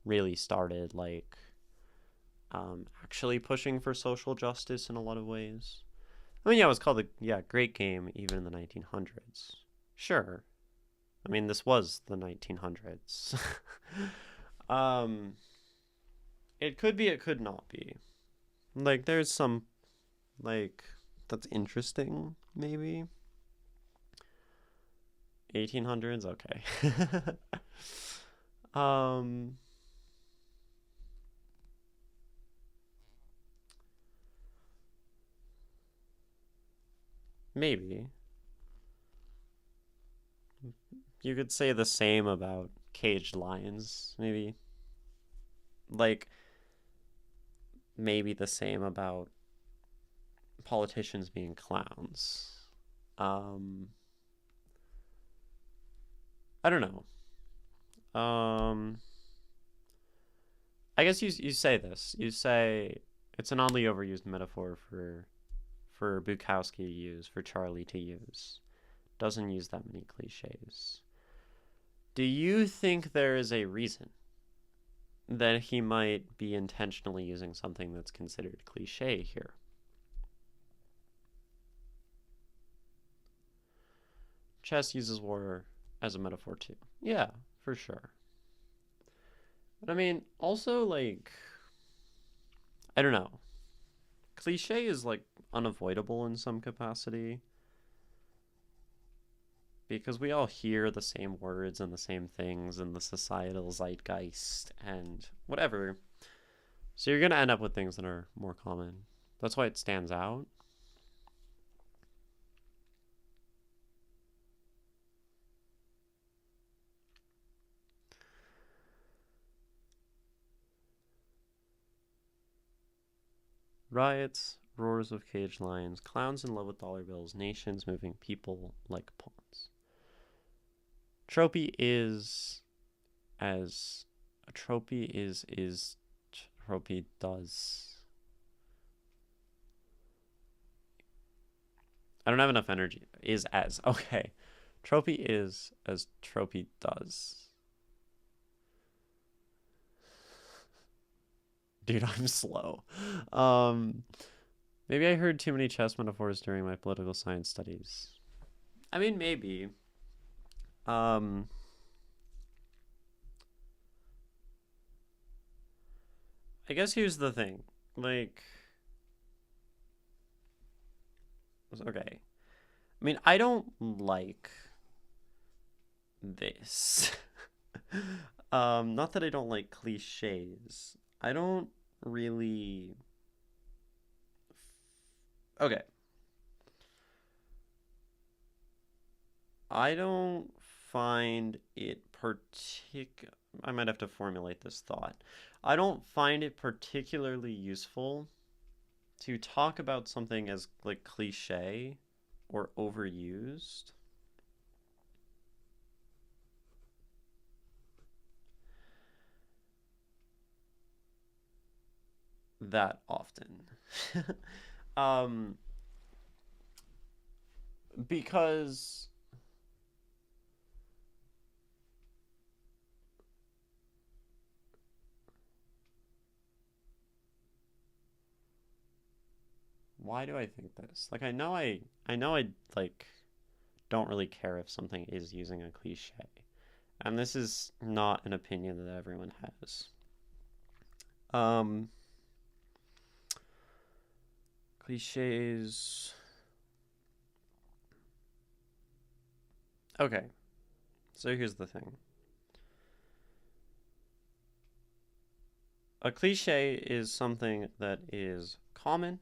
really started, like, actually pushing for social justice in a lot of ways. I mean, yeah, it was called the Great Game even in the 1900s. Sure. I mean, this was the 1900s. It could be, it could not be. Like, there's some, like, that's interesting, maybe. 1800s? Okay. Maybe. You could say the same about caged lions, maybe. Like, maybe the same about politicians being clowns. I don't know. I guess you say this. You say it's an oddly overused metaphor for Bukowski to use, for Charlie to use. Doesn't use that many cliches. Do you think there is a reason that he might be intentionally using something that's considered cliche here? Chess uses war as a metaphor too. Yeah, for sure. But I mean, also, like, I don't know. Cliche is, like, unavoidable in some capacity. Because we all hear the same words and the same things in the societal zeitgeist and whatever. So you're going to end up with things that are more common. That's why it stands out. Riots, roars of caged lions, clowns in love with dollar bills, nations moving people like pawns. Tropy is as a tropy is tropy does. I don't have enough energy. Is as. Okay. Tropy is as tropy does. Dude, I'm slow. Maybe I heard too many chess metaphors during my political science studies. I mean, maybe. I guess here's the thing. Like, okay. I mean, I don't like this. Not that I don't like cliches. I don't really. Okay. I don't find it I might have to formulate this thought. I don't find it particularly useful to talk about something as like cliche or overused that often. um Because why do I think this? Like, I like don't really care if something is using a cliche. And this is not an opinion that everyone has. Cliches. Okay. So here's the thing. A cliche is something that is common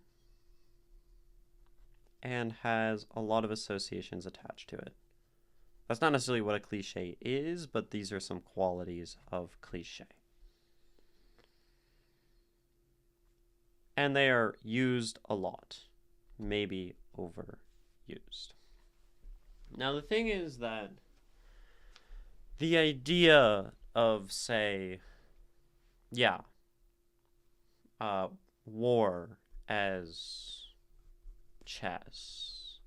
and has a lot of associations attached to it. That's not necessarily what a cliche is, but these are some qualities of cliche. And they are used a lot, maybe overused. Now, the thing is that the idea of, say, war as chess,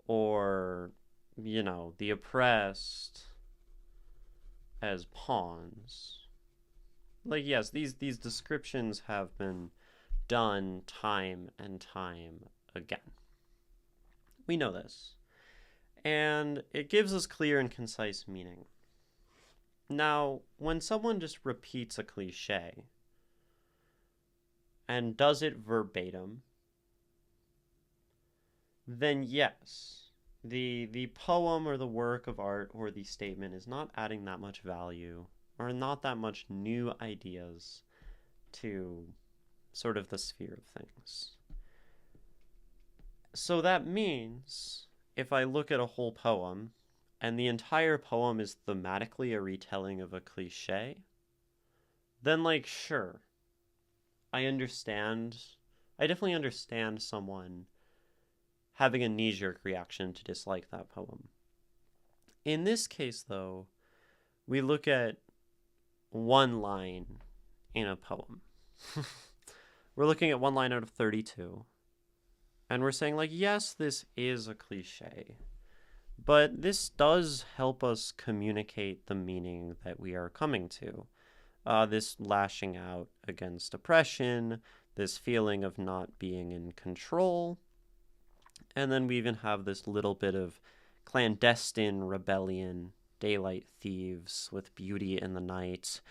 or, the oppressed as pawns. Like, yes, these descriptions have been done time and time again. We know this. And it gives us clear and concise meaning. Now, when someone just repeats a cliche and does it verbatim, then yes, the poem or the work of art or the statement is not adding that much value or not that much new ideas to sort of the sphere of things. So that means if I look at a whole poem and the entire poem is thematically a retelling of a cliche, then, like, sure, I definitely understand someone having a knee-jerk reaction to dislike that poem. In this case, though, we look at one line in a poem. We're looking at one line out of 32. And we're saying, like, yes, this is a cliche, but this does help us communicate the meaning that we are coming to. This lashing out against oppression, this feeling of not being in control. And then we even have this little bit of clandestine rebellion, daylight thieves with beauty in the night,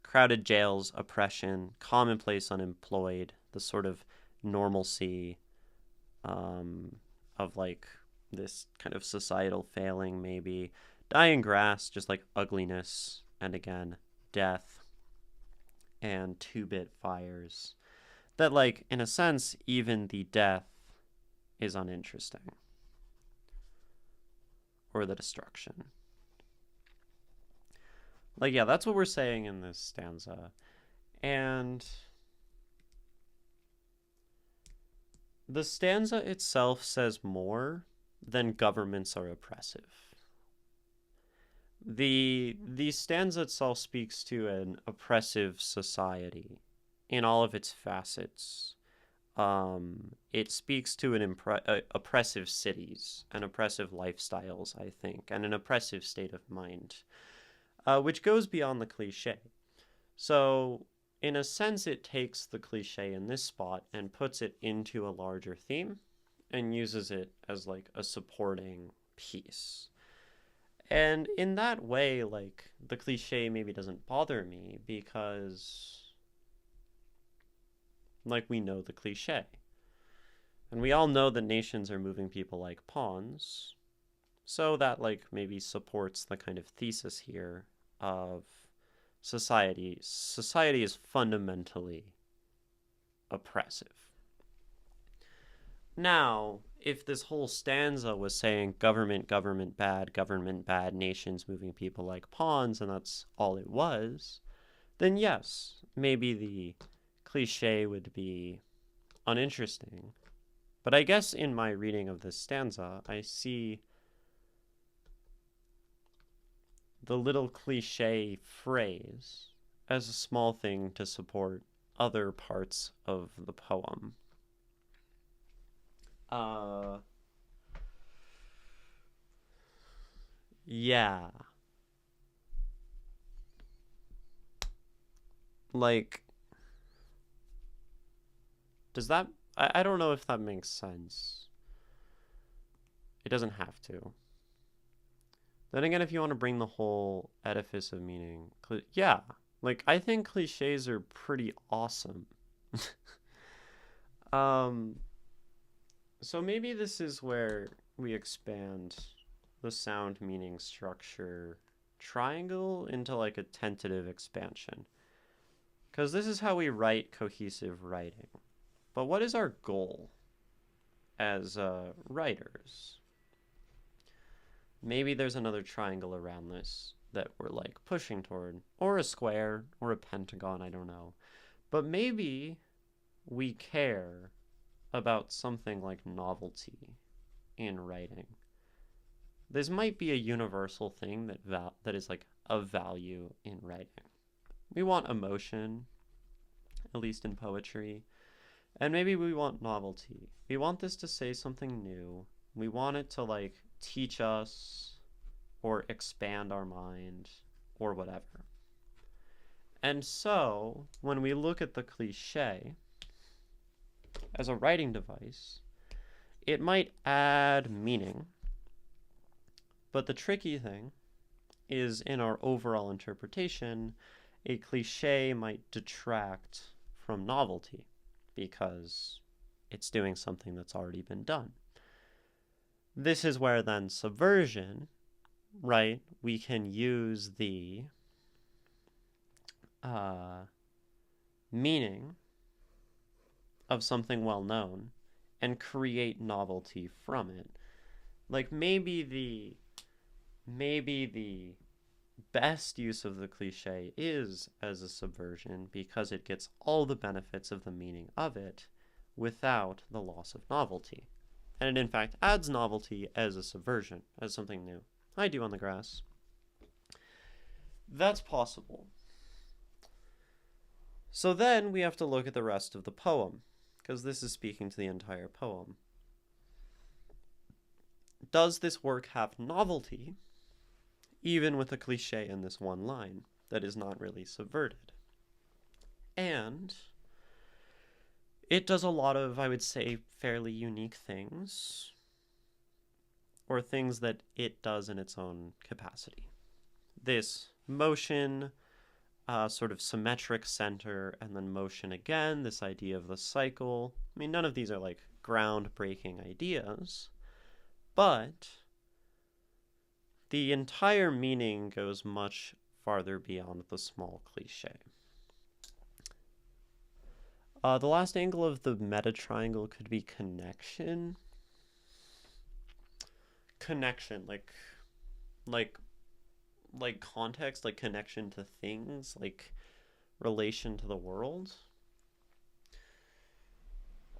crowded jails, oppression, commonplace unemployed, the sort of normalcy of, like, this kind of societal failing, maybe. Dying grass, just like ugliness, and again, death, and two-bit fires. That, like, in a sense, even the death is uninteresting. Or the destruction. Like, yeah, that's what we're saying in this stanza. And the stanza itself says more than governments are oppressive. The stanza itself speaks to an oppressive society in all of its facets. It speaks to an oppressive cities and oppressive lifestyles, I think, and an oppressive state of mind, which goes beyond the cliche. So, in a sense, it takes the cliche in this spot and puts it into a larger theme and uses it as, like, a supporting piece. And in that way, like, the cliche maybe doesn't bother me because, like, we know the cliche. And we all know that nations are moving people like pawns. So that, like, maybe supports the kind of thesis here of society. Society is fundamentally oppressive. Now, if this whole stanza was saying government bad, nations moving people like pawns, and that's all it was, then yes, maybe the cliche would be uninteresting. But I guess in my reading of this stanza, I see the little cliche phrase as a small thing to support other parts of the poem. Yeah. Like, does that... I don't know if that makes sense. It doesn't have to. Then again, if you want to bring the whole edifice of meaning, yeah, like I think cliches are pretty awesome. um, so maybe this is where we expand the sound meaning structure triangle into like a tentative expansion. Because this is how we write cohesive writing. But what is our goal as writers? Maybe there's another triangle around this that we're like pushing toward, or a square, or a pentagon, I don't know. But maybe we care about something like novelty in writing. This might be a universal thing that is like of value in writing. We want emotion, at least in poetry, and maybe we want novelty. We want this to say something new. We want it to like teach us or expand our mind or whatever. And so, when we look at the cliche as a writing device, it might add meaning, but the tricky thing is in our overall interpretation, a cliche might detract from novelty because it's doing something that's already been done. This is where then subversion, right, we can use the meaning of something well known and create novelty from it. Like maybe the best use of the cliche is as a subversion because it gets all the benefits of the meaning of it without the loss of novelty. And it in fact adds novelty as a subversion, as something new. I do on the grass. That's possible. So then we have to look at the rest of the poem, because this is speaking to the entire poem. Does this work have novelty, even with a cliche in this one line that is not really subverted? And it does a lot of, I would say, fairly unique things, or things that it does in its own capacity. This motion, sort of symmetric center, and then motion again, this idea of the cycle. I mean, none of these are like groundbreaking ideas, but the entire meaning goes much farther beyond the small cliche. The last angle of the meta triangle could be connection. Connection, like context, like connection to things, like relation to the world,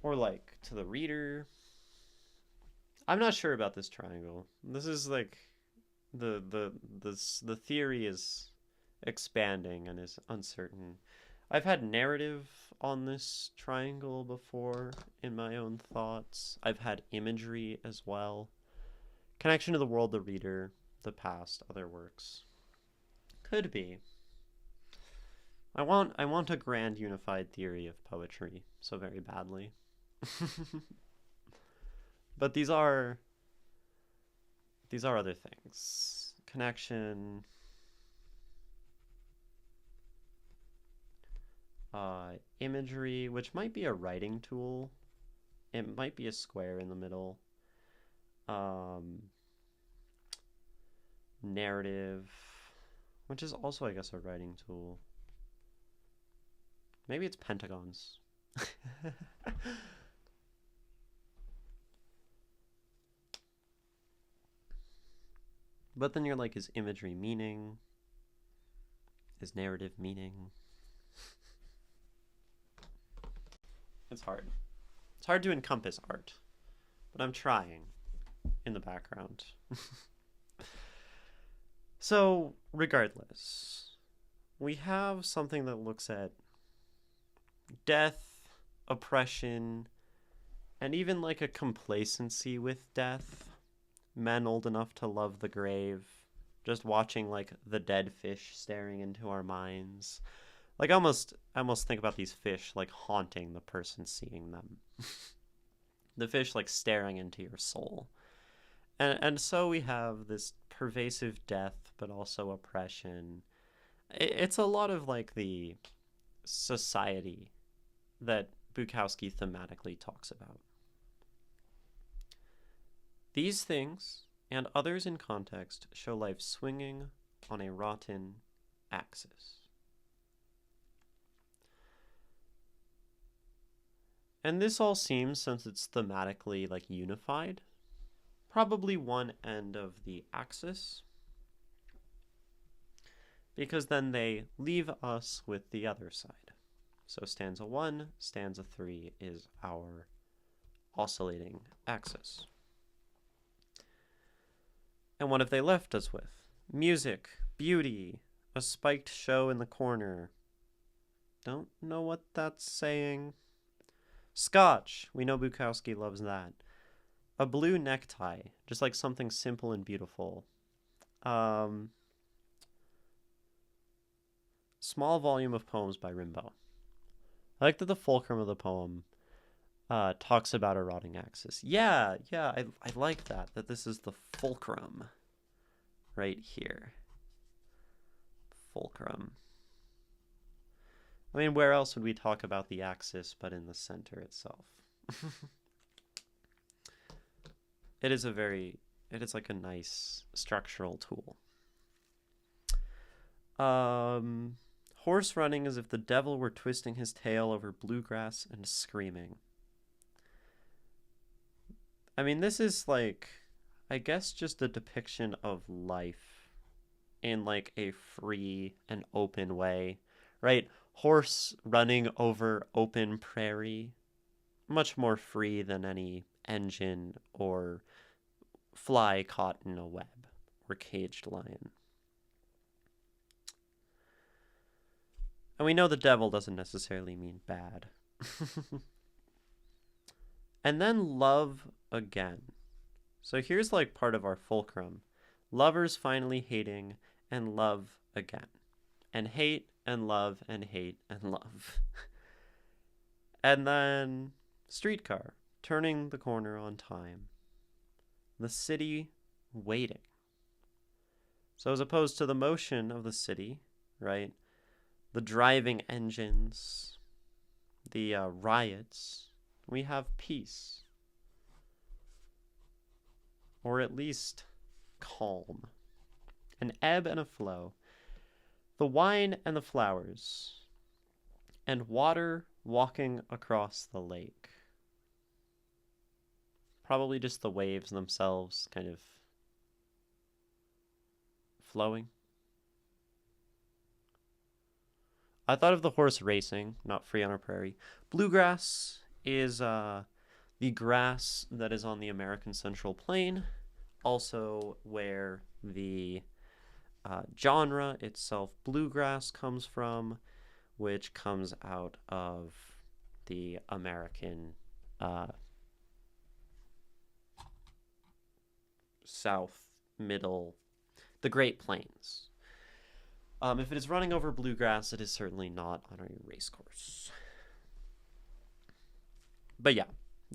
or like to the reader. I'm not sure about this triangle. This is like the theory is expanding and is uncertain. I've had narrative on this triangle before in my own thoughts. I've had imagery as well. Connection to the world, the reader, the past, other works. Could be. I want a grand unified theory of poetry so very badly. But these are other things. Connection, imagery, which might be a writing tool. It might be a square in the middle. Narrative, which is also, I guess, a writing tool. Maybe it's pentagons. But then you're like, is imagery meaning? Is narrative meaning? It's hard. It's hard to encompass art, but I'm trying in the background. So, regardless, we have something that looks at death, oppression, and even like a complacency with death. Men old enough to love the grave, just watching like the dead fish staring into our minds. Like I almost think about these fish like haunting the person seeing them. The fish like staring into your soul. And so we have this pervasive death, but also oppression. It's a lot of like the society that Bukowski thematically talks about. These things, and others in context, show life swinging on a rotten axis. And this all seems, since it's thematically like unified, probably one end of the axis, because then they leave us with the other side. So stanza 1, stanza 3 is our oscillating axis. And what have they left us with? Music, beauty, a spiked show in the corner. Don't know what that's saying. Scotch, we know Bukowski loves that. A blue necktie, just like something simple and beautiful. Small volume of poems by Rimbaud. I like that the fulcrum of the poem talks about a rotting axis. Yeah, I like that this is the fulcrum right here. Fulcrum. I mean, where else would we talk about the axis but in the center itself? It is like a nice structural tool. Horse running as if the devil were twisting his tail over bluegrass and screaming. I mean, this is like, I guess, just a depiction of life in like a free and open way, right? Horse running over open prairie, much more free than any engine or fly caught in a web or caged lion. And we know the devil doesn't necessarily mean bad. And then love again. So here's like part of our fulcrum. Lovers finally hating and love again. And hate and love and hate and love. And then streetcar, turning the corner on time. The city waiting. So as opposed to the motion of the city, right? The driving engines, the riots, we have peace. Or at least calm. An ebb and a flow. The wine and the flowers. And water walking across the lake. Probably just the waves themselves kind of flowing. I thought of the horse racing, not free on a prairie. Bluegrass is the grass that is on the American Central Plain, also where the genre itself, bluegrass, comes from, which comes out of the American South, Middle, the Great Plains. If it is running over bluegrass, it is certainly not on a race course. But yeah,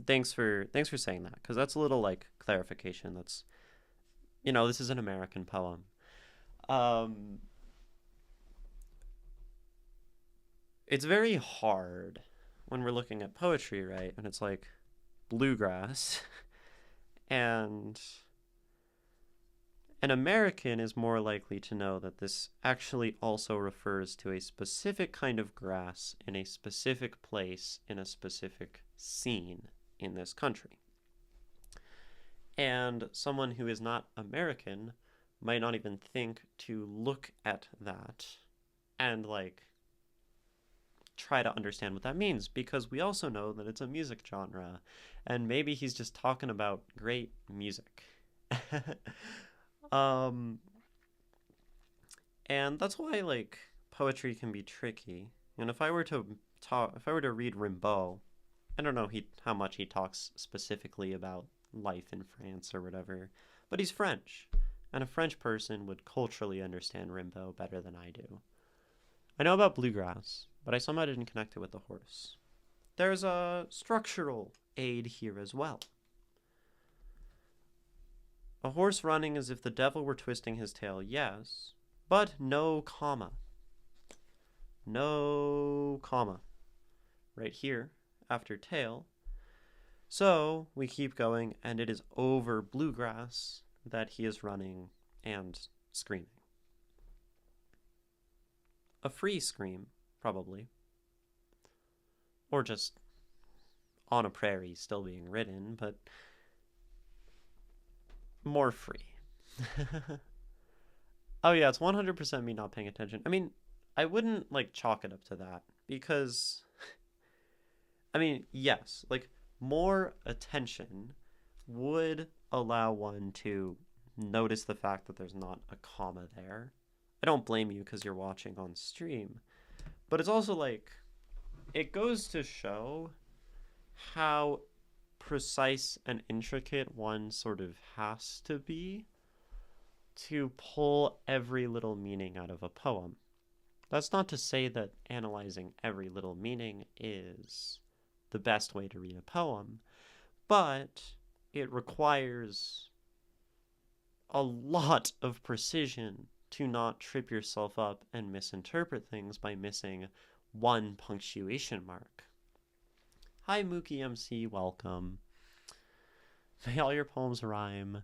thanks for saying that, because that's a little like clarification. That's, this is an American poem. It's very hard when we're looking at poetry, right? And it's like bluegrass, and an American is more likely to know that this actually also refers to a specific kind of grass in a specific place in a specific scene in this country. And someone who is not American might not even think to look at that and like try to understand what that means, because we also know that it's a music genre, and maybe he's just talking about great music. And that's why like poetry can be tricky. And if I were to read Rimbaud, I don't know how much he talks specifically about life in France or whatever, but he's French, and a French person would culturally understand Rimbaud better than I do. I know about bluegrass, but I somehow didn't connect it with the horse. There's a structural aid here as well. A horse running as if the devil were twisting his tail, yes, but no comma. No comma. Right here, after tail. So we keep going, and it is over bluegrass that he is running and screaming. A free scream, probably. Or just on a prairie still being ridden, but more free. Oh yeah, it's 100% me not paying attention. I mean, I wouldn't like chalk it up to that because I mean, yes, like more attention would allow one to notice the fact that there's not a comma there. I don't blame you because you're watching on stream, but it's also like it goes to show how precise and intricate one sort of has to be to pull every little meaning out of a poem. That's not to say that analyzing every little meaning is the best way to read a poem, but it requires a lot of precision to not trip yourself up and misinterpret things by missing one punctuation mark. Hi Mookie MC, welcome. May all your poems rhyme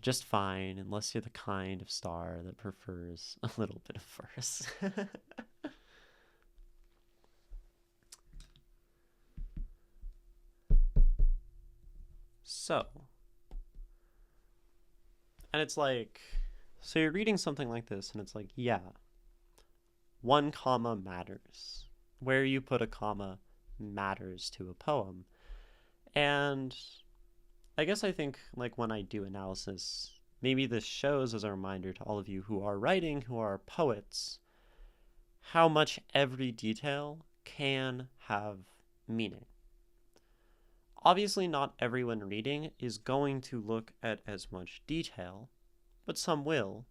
just fine, unless you're the kind of star that prefers a little bit of verse. So, and it's like, so you're reading something like this, and it's like, yeah, one comma matters. Where you put a comma matters to a poem. And I guess I think, like, when I do analysis, maybe this shows as a reminder to all of you who are writing, who are poets, how much every detail can have meaning. Obviously, not everyone reading is going to look at as much detail, but some will,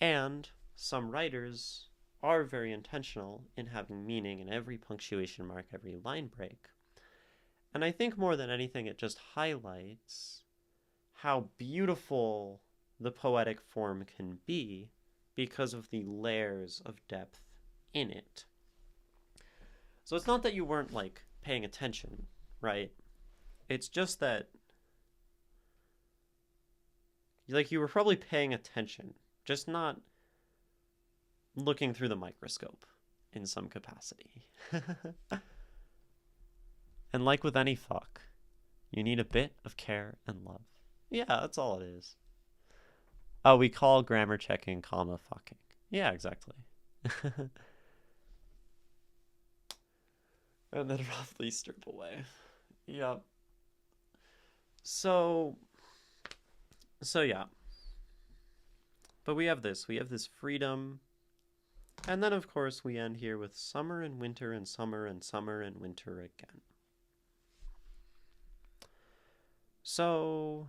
and some writers are very intentional in having meaning in every punctuation mark, every line break. And I think more than anything, it just highlights how beautiful the poetic form can be because of the layers of depth in it. So it's not that you weren't, like, paying attention, right? It's just that, like, you were probably paying attention, just not looking through the microscope in some capacity. And like with any fuck, you need a bit of care and love. Yeah, that's all it is. Oh, we call grammar checking comma fucking. Yeah, exactly. And then roughly strip away. Yep. So yeah. But we have this freedom. And then of course we end here with summer and winter and summer and summer and winter again. So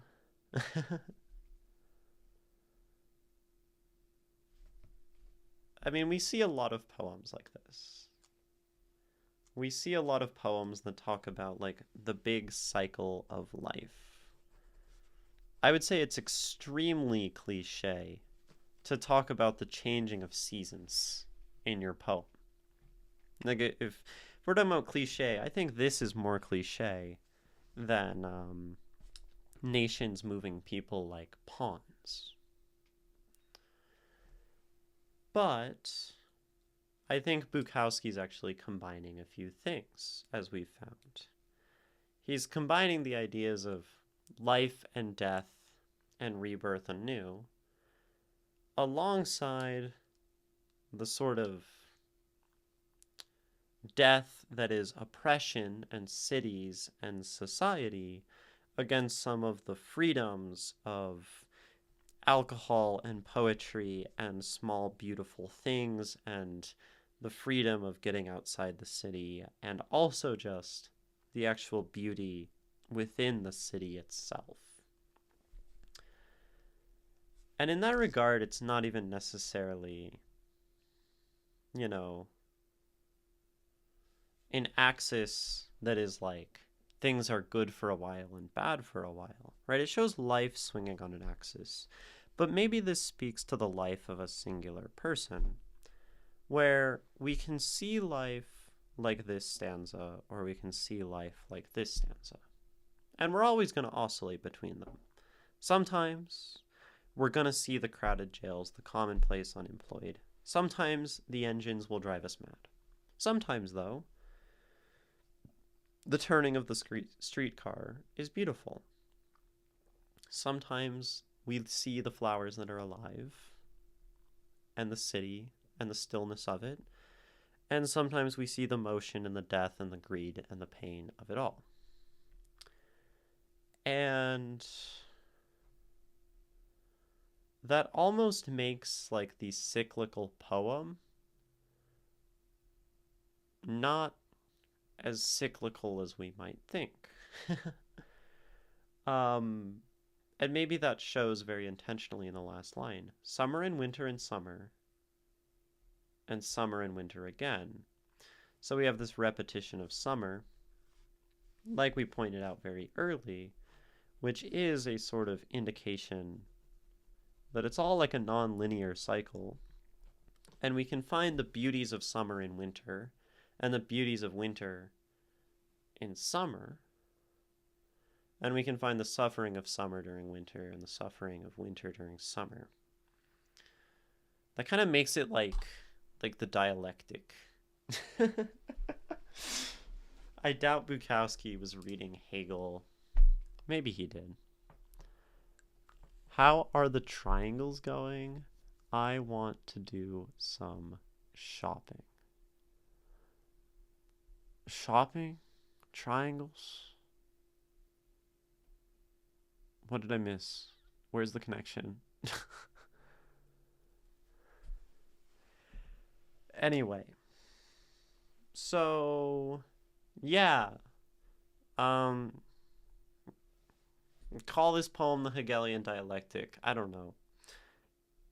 I mean, we see a lot of poems like this. We see a lot of poems that talk about, like, the big cycle of life. I would say it's extremely cliche to talk about the changing of seasons in your poem. Like, if we're talking about cliche, I think this is more cliche than nations moving people like pawns. But I think Bukowski's actually combining a few things, as we've found. He's combining the ideas of life and death and rebirth anew, alongside the sort of death that is oppression and cities and society against some of the freedoms of alcohol and poetry and small beautiful things and the freedom of getting outside the city, and also just the actual beauty within the city itself. And in that regard, it's not even necessarily, you know, an axis that is like things are good for a while and bad for a while, right? It shows life swinging on an axis. But maybe this speaks to the life of a singular person, where we can see life like this stanza, or we can see life like this stanza. And we're always going to oscillate between them. Sometimes we're going to see the crowded jails, the commonplace unemployed. Sometimes the engines will drive us mad. Sometimes, though, the turning of the streetcar is beautiful. Sometimes we see the flowers that are alive, and the city, and the stillness of it. And sometimes we see the motion and the death and the greed and the pain of it all. And that almost makes like the cyclical poem not as cyclical as we might think. And maybe that shows very intentionally in the last line. Summer and winter and summer, and summer and winter again. So we have this repetition of summer, like we pointed out very early, which is a sort of indication that it's all like a non-linear cycle. And we can find the beauties of summer in winter, and the beauties of winter in summer. And we can find the suffering of summer during winter and the suffering of winter during summer. That kind of makes it like the dialectic. I doubt Bukowski was reading Hegel. Maybe he did. How are the triangles going? I want to do some shopping. Shopping? Triangles? What did I miss? Where's the connection? Anyway. So, yeah. Call this poem the Hegelian dialectic. I don't know.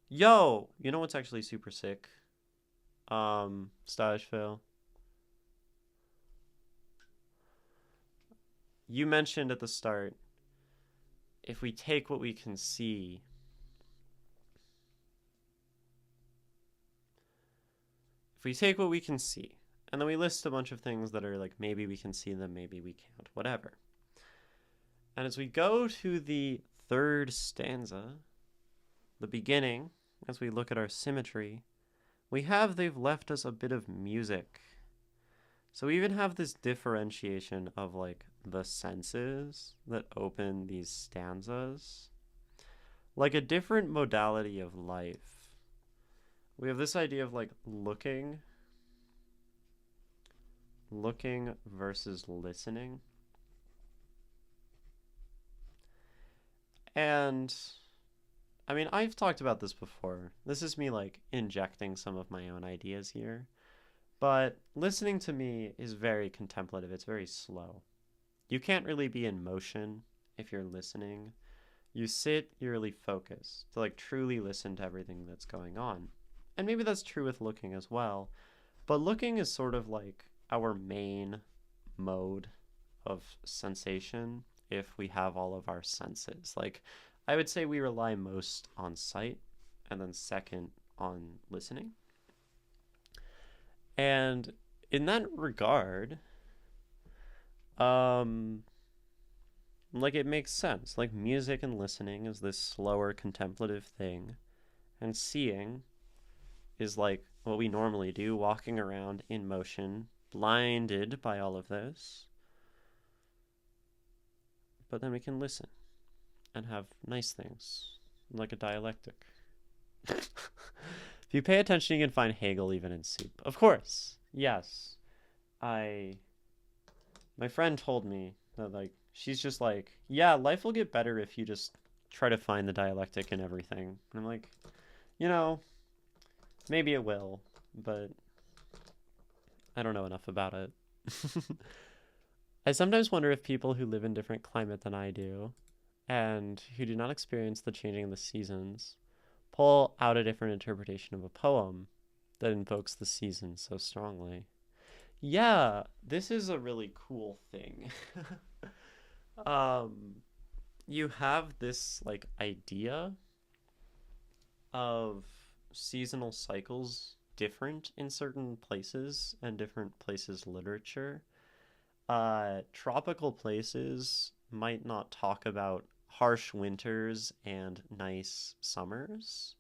Yo! You know what's actually super sick? Stage fail. You mentioned at the start, if we take what we can see, and then we list a bunch of things that are like, maybe we can see them, maybe we can't, whatever. And as we go to the third stanza, the beginning, as we look at our symmetry, they've left us a bit of music. So we even have this differentiation of like the senses that open these stanzas, like a different modality of life. We have this idea of like looking versus listening. And I mean, I've talked about this before. This is me like injecting some of my own ideas here. But listening to me is very contemplative. It's very slow. You can't really be in motion if you're listening. You sit, you're really focused to like truly listen to everything that's going on. And maybe that's true with looking as well. But looking is sort of like our main mode of sensation if we have all of our senses. Like, I would say we rely most on sight and then second on listening. And in that regard, like it makes sense. Like music and listening is this slower contemplative thing, and seeing is like what we normally do, walking around in motion, blinded by all of this. But then we can listen and have nice things, like a dialectic. If you pay attention, you can find Hegel even in soup. Of course, yes. My friend told me that, like, she's just like, yeah, life will get better if you just try to find the dialectic in everything. And I'm like, you know, maybe it will, but I don't know enough about it. I sometimes wonder if people who live in different climate than I do, and who do not experience the changing of the seasons, pull out a different interpretation of a poem that invokes the seasons so strongly. Yeah, this is a really cool thing. um, you have this like idea of seasonal cycles different in certain places and different places' literature. Tropical places might not talk about harsh winters and nice summers,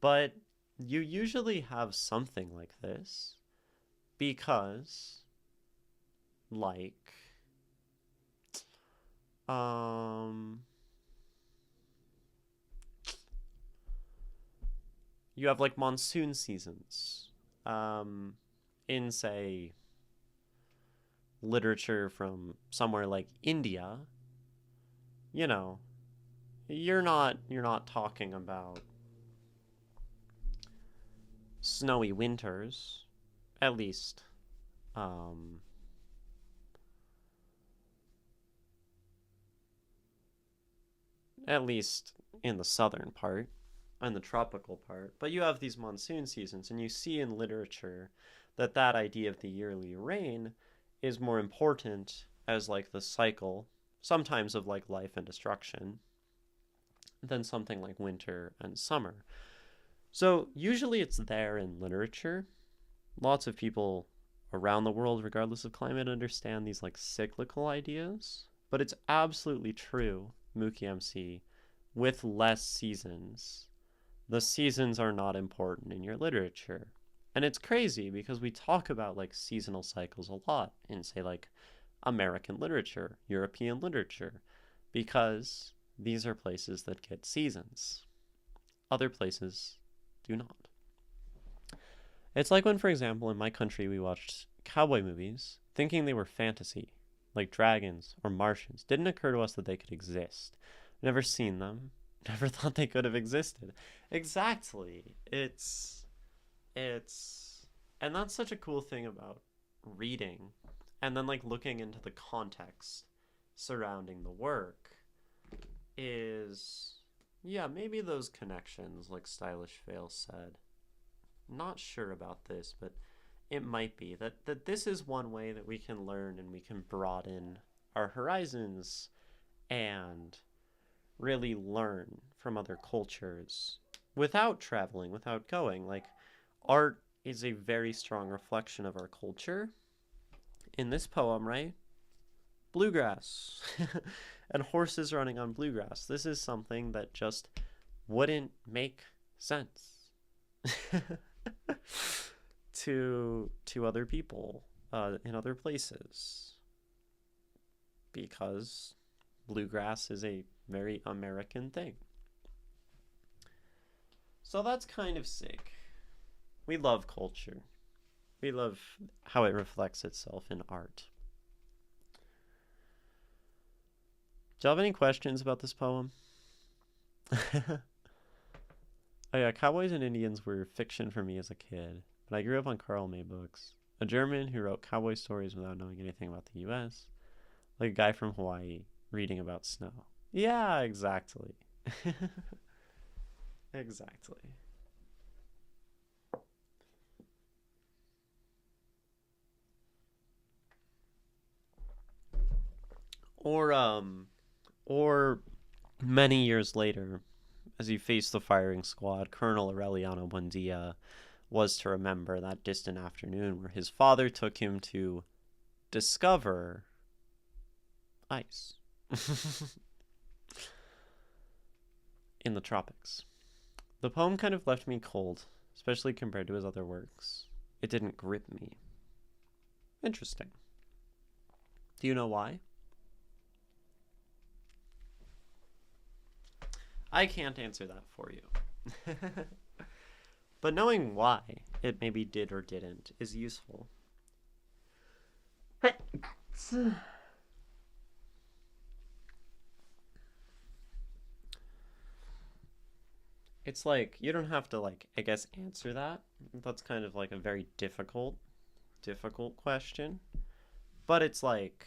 but you usually have something like this because, like, you have like monsoon seasons, in say literature from somewhere like India. You know, you're not talking about snowy winters, at least, um, at least in the southern part and the tropical part. But you have these monsoon seasons, and you see in literature that that idea of the yearly rain is more important as like the cycle, sometimes of like life and destruction, than something like winter and summer. So usually it's there in literature. Lots of people around the world, regardless of climate, understand these like cyclical ideas. But it's absolutely true, Mookie MC, with less seasons. The seasons are not important in your literature. And it's crazy because we talk about like seasonal cycles a lot in, say, like American literature, European literature, because these are places that get seasons. Other places do not. It's like when, for example, in my country we watched cowboy movies thinking they were fantasy, like dragons or Martians. Didn't occur to us that they could exist. Never seen them. Never thought they could have existed. Exactly. And that's such a cool thing about reading and then like looking into the context surrounding the work is, yeah, maybe those connections, like Stylish Fail said. Not sure about this, but it might be that this is one way that we can learn and we can broaden our horizons and really learn from other cultures without traveling, without going. Like, art is a very strong reflection of our culture. In this poem, right? Bluegrass and horses running on bluegrass. This is something that just wouldn't make sense to other people in other places, because bluegrass is a very American thing. So that's kind of sick. We love culture. We love how it reflects itself in art. Do you have any questions about this poem? Oh yeah, Cowboys and Indians were fiction for me as a kid, but I grew up on Karl May books. A German who wrote cowboy stories without knowing anything about the US. Like a guy from Hawaii reading about snow. Yeah, exactly. Exactly. Or many years later, as he faced the firing squad, Colonel Aureliano Buendia was to remember that distant afternoon where his father took him to discover ice in the tropics. The poem kind of left me cold, especially compared to his other works. It didn't grip me. Interesting. Do you know why? I can't answer that for you. But knowing why it maybe did or didn't is useful. It's like, you don't have to, like, I guess, answer that. That's kind of like a very difficult question. But it's like,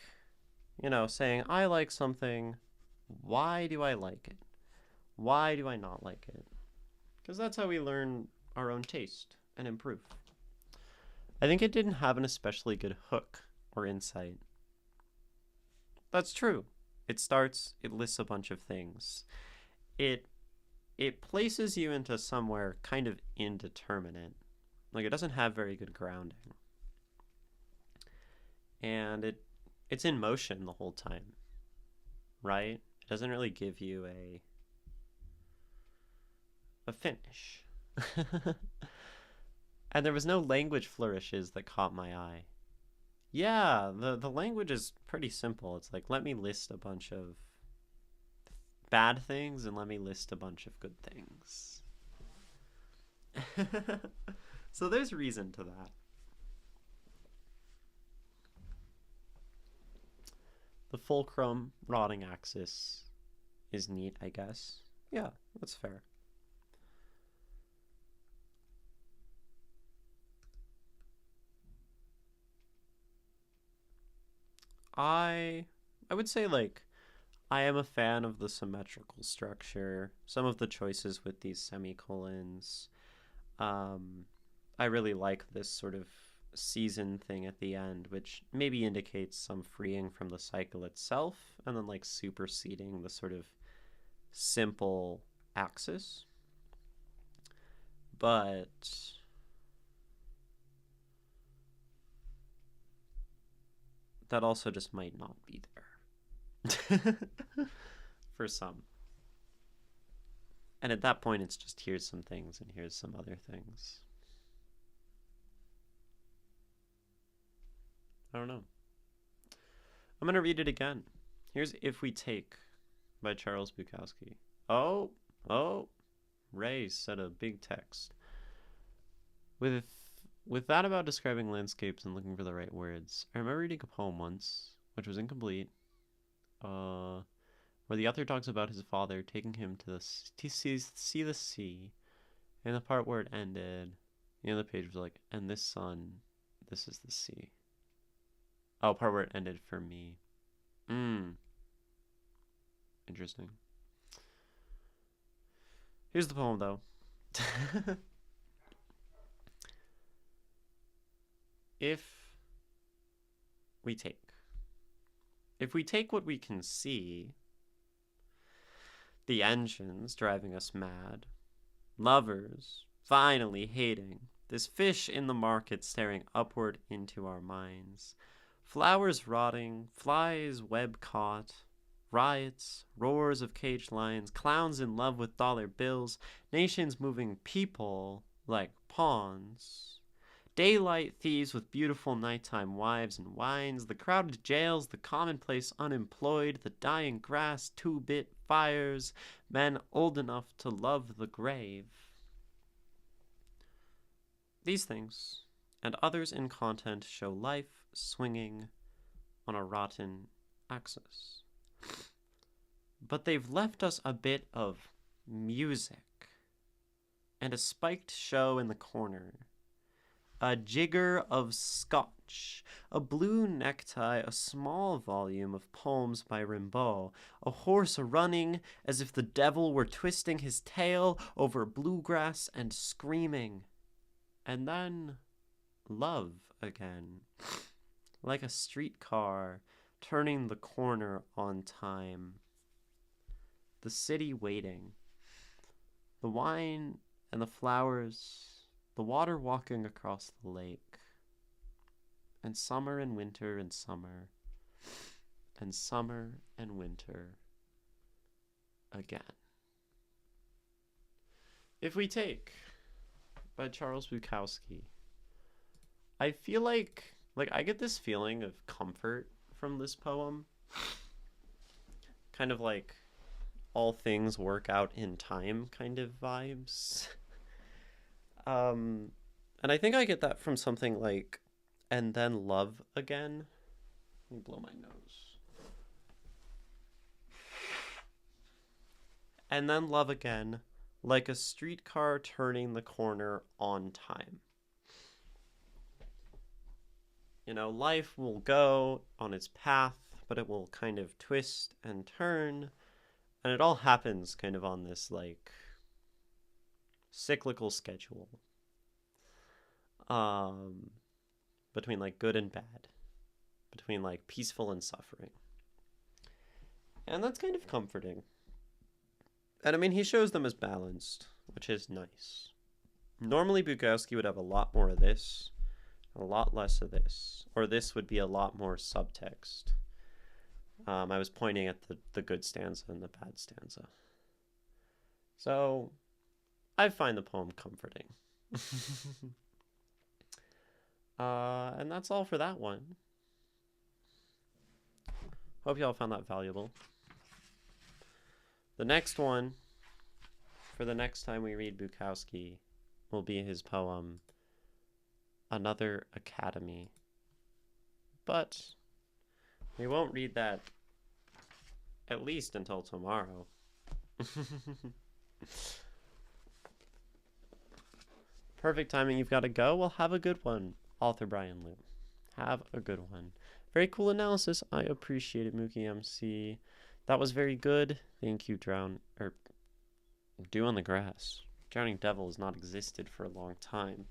saying, I like something. Why do I like it? Why do I not like it? because that's how we learn our own taste and improve. I think it didn't have an especially good hook or insight. That's true. It lists a bunch of things. It places you into somewhere kind of indeterminate. Like, it doesn't have very good grounding. And it's in motion the whole time, right? It doesn't really give you a finish. And there was no language flourishes that caught my eye. Yeah, the language is pretty simple. It's like, let me list a bunch of bad things and let me list a bunch of good things. So there's reason to that. The fulcrum rotting axis is neat, I guess. Yeah, that's fair. I would say, like, I am a fan of the symmetrical structure, some of the choices with these semicolons. I really like this sort of season thing at the end, which maybe indicates some freeing from the cycle itself, and then like superseding the sort of simple axis. But that also just might not be there for some. And at that point, it's just here's some things and here's some other things. I don't know. I'm going to read it again. Here's If We Take by Charles Bukowski. Oh, Ray said a big text. With that about describing landscapes and looking for the right words, I remember reading a poem once, which was incomplete, where the author talks about his father taking him to see the sea, and the part where it ended, the other page was like, and this sun, this is the sea. Oh, part where it ended for me. Interesting. Here's the poem, though. If we take what we can see, the engines driving us mad, lovers finally hating, this fish in the market staring upward into our minds, flowers rotting, flies web caught, riots, roars of caged lions, clowns in love with dollar bills, nations moving people like pawns, daylight thieves with beautiful nighttime wives and wines, the crowded jails, the commonplace unemployed, the dying grass, 2-bit fires, men old enough to love the grave. These things, and others in content, show life swinging on a rotten axis. But they've left us a bit of music, and a spiked show in the corner, a jigger of scotch, a blue necktie, a small volume of poems by Rimbaud, a horse running as if the devil were twisting his tail over bluegrass and screaming. And then love again, like a streetcar turning the corner on time. The city waiting, the wine and the flowers, the water walking across the lake, and summer and winter and summer, and summer and winter again. If We Take by Charles Bukowski. I feel like I get this feeling of comfort from this poem. Kind of like all things work out in time kind of vibes. And I think I get that from something like, and then love again. Let me blow my nose. And then love again, like a streetcar turning the corner on time. You know, life will go on its path, but it will kind of twist and turn, and it all happens kind of on this, like, cyclical schedule between like good and bad, between like peaceful and suffering. And that's kind of comforting. And I mean, he shows them as balanced, which is nice. Normally, Bukowski would have a lot more of this, a lot less of this, or this would be a lot more subtext. I was pointing at the good stanza and the bad stanza. So, I find the poem comforting. And that's all for that one. Hope y'all found that valuable. The next one, for the next time we read Bukowski, will be his poem, Another Academy. But we won't read that at least until tomorrow. Perfect timing, you've got to go. Well, have a good one, author Brian Liu. Have a good one. Very cool analysis. I appreciate it, Mookie MC. That was very good. Thank you, Dew on the Grass. Drowning Devil has not existed for a long time.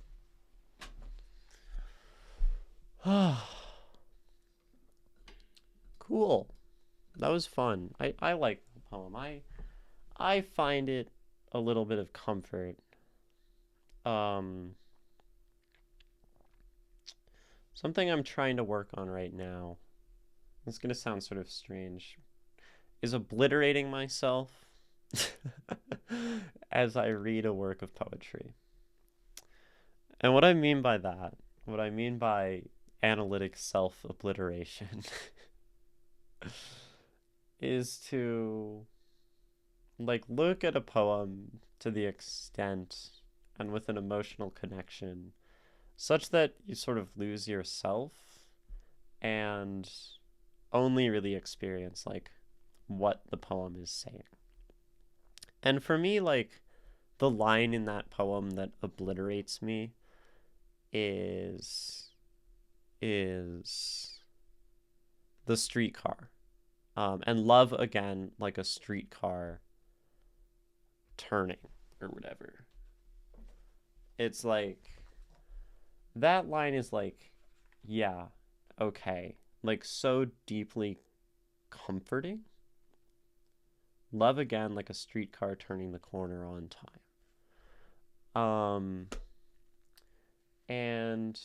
Cool. That was fun. I like the poem. I find it a little bit of comfort. Something I'm trying to work on right now, it's going to sound sort of strange, is obliterating myself as I read a work of poetry. And what I mean by that, what I mean by analytic self-obliteration is to like look at a poem to the extent and with an emotional connection such that you sort of lose yourself and only really experience like what the poem is saying. And for me, like the line in that poem that obliterates me is the streetcar. And love again like a streetcar turning or whatever. It's like that line is like, yeah, okay, like so deeply comforting. Love again like a streetcar turning the corner on time. And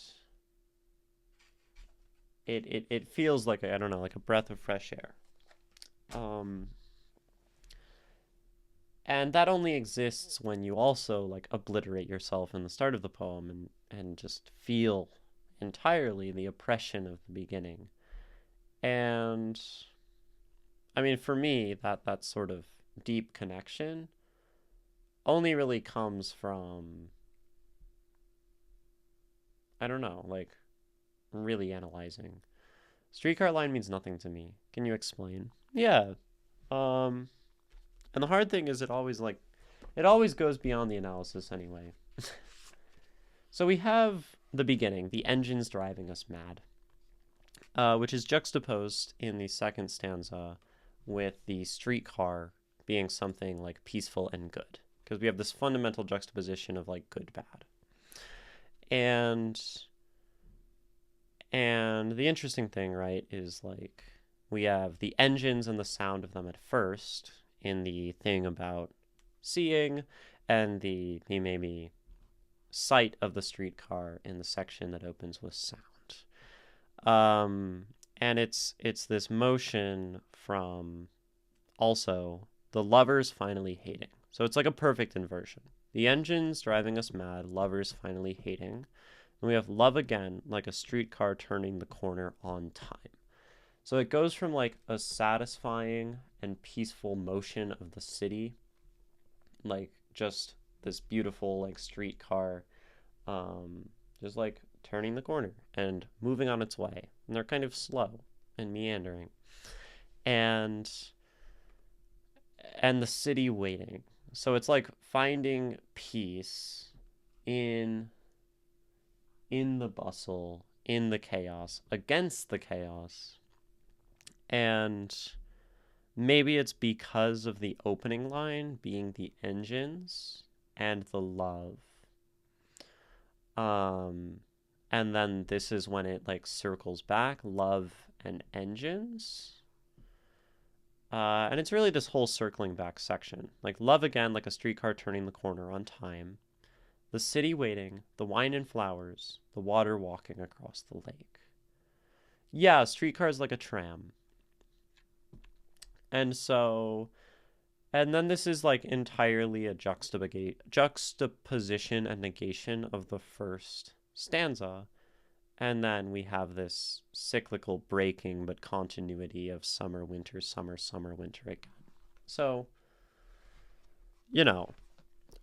it feels like I don't know, like a breath of fresh air. And that only exists when you also like obliterate yourself in the start of the poem and just feel entirely the oppression of the beginning. And I mean, for me, that sort of deep connection only really comes from, I don't know, like really analyzing. Streetcar line means nothing to me. Can you explain? Yeah. And the hard thing is it always goes beyond the analysis anyway. So we have the beginning, the engines driving us mad, which is juxtaposed in the second stanza with the streetcar being something like peaceful and good, because we have this fundamental juxtaposition of like good, bad. And the interesting thing, right, is like we have the engines and the sound of them at first in the thing about seeing, and the maybe sight of the streetcar in the section that opens with sound. And it's this motion from also the lovers finally hating. So it's like a perfect inversion. The engines driving us mad, lovers finally hating. And we have love again, like a streetcar turning the corner on time. So it goes from like a satisfying and peaceful motion of the city, like just this beautiful like streetcar, just like turning the corner and moving on its way. And they're kind of slow and meandering. And the city waiting. So it's like finding peace in the bustle, in the chaos, against the chaos. And maybe it's because of the opening line being the engines and the love. And then this is when it like circles back, love and engines. And it's really this whole circling back section. Like love again, like a streetcar turning the corner on time. The city waiting, the wine and flowers, the water walking across the lake. Yeah, streetcar's like a tram. And so, and then this is like entirely a juxtaposition and negation of the first stanza. And then we have this cyclical breaking but continuity of summer, winter, summer, summer, winter again. So, you know,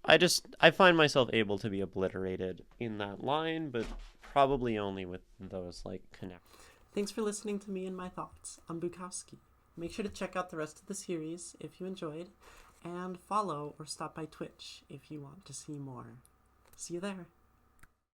I find myself able to be obliterated in that line, but probably only with those like connect. Thanks for listening to me and my thoughts on Bukowski. Make sure to check out the rest of the series if you enjoyed, and follow or stop by Twitch if you want to see more. See you there.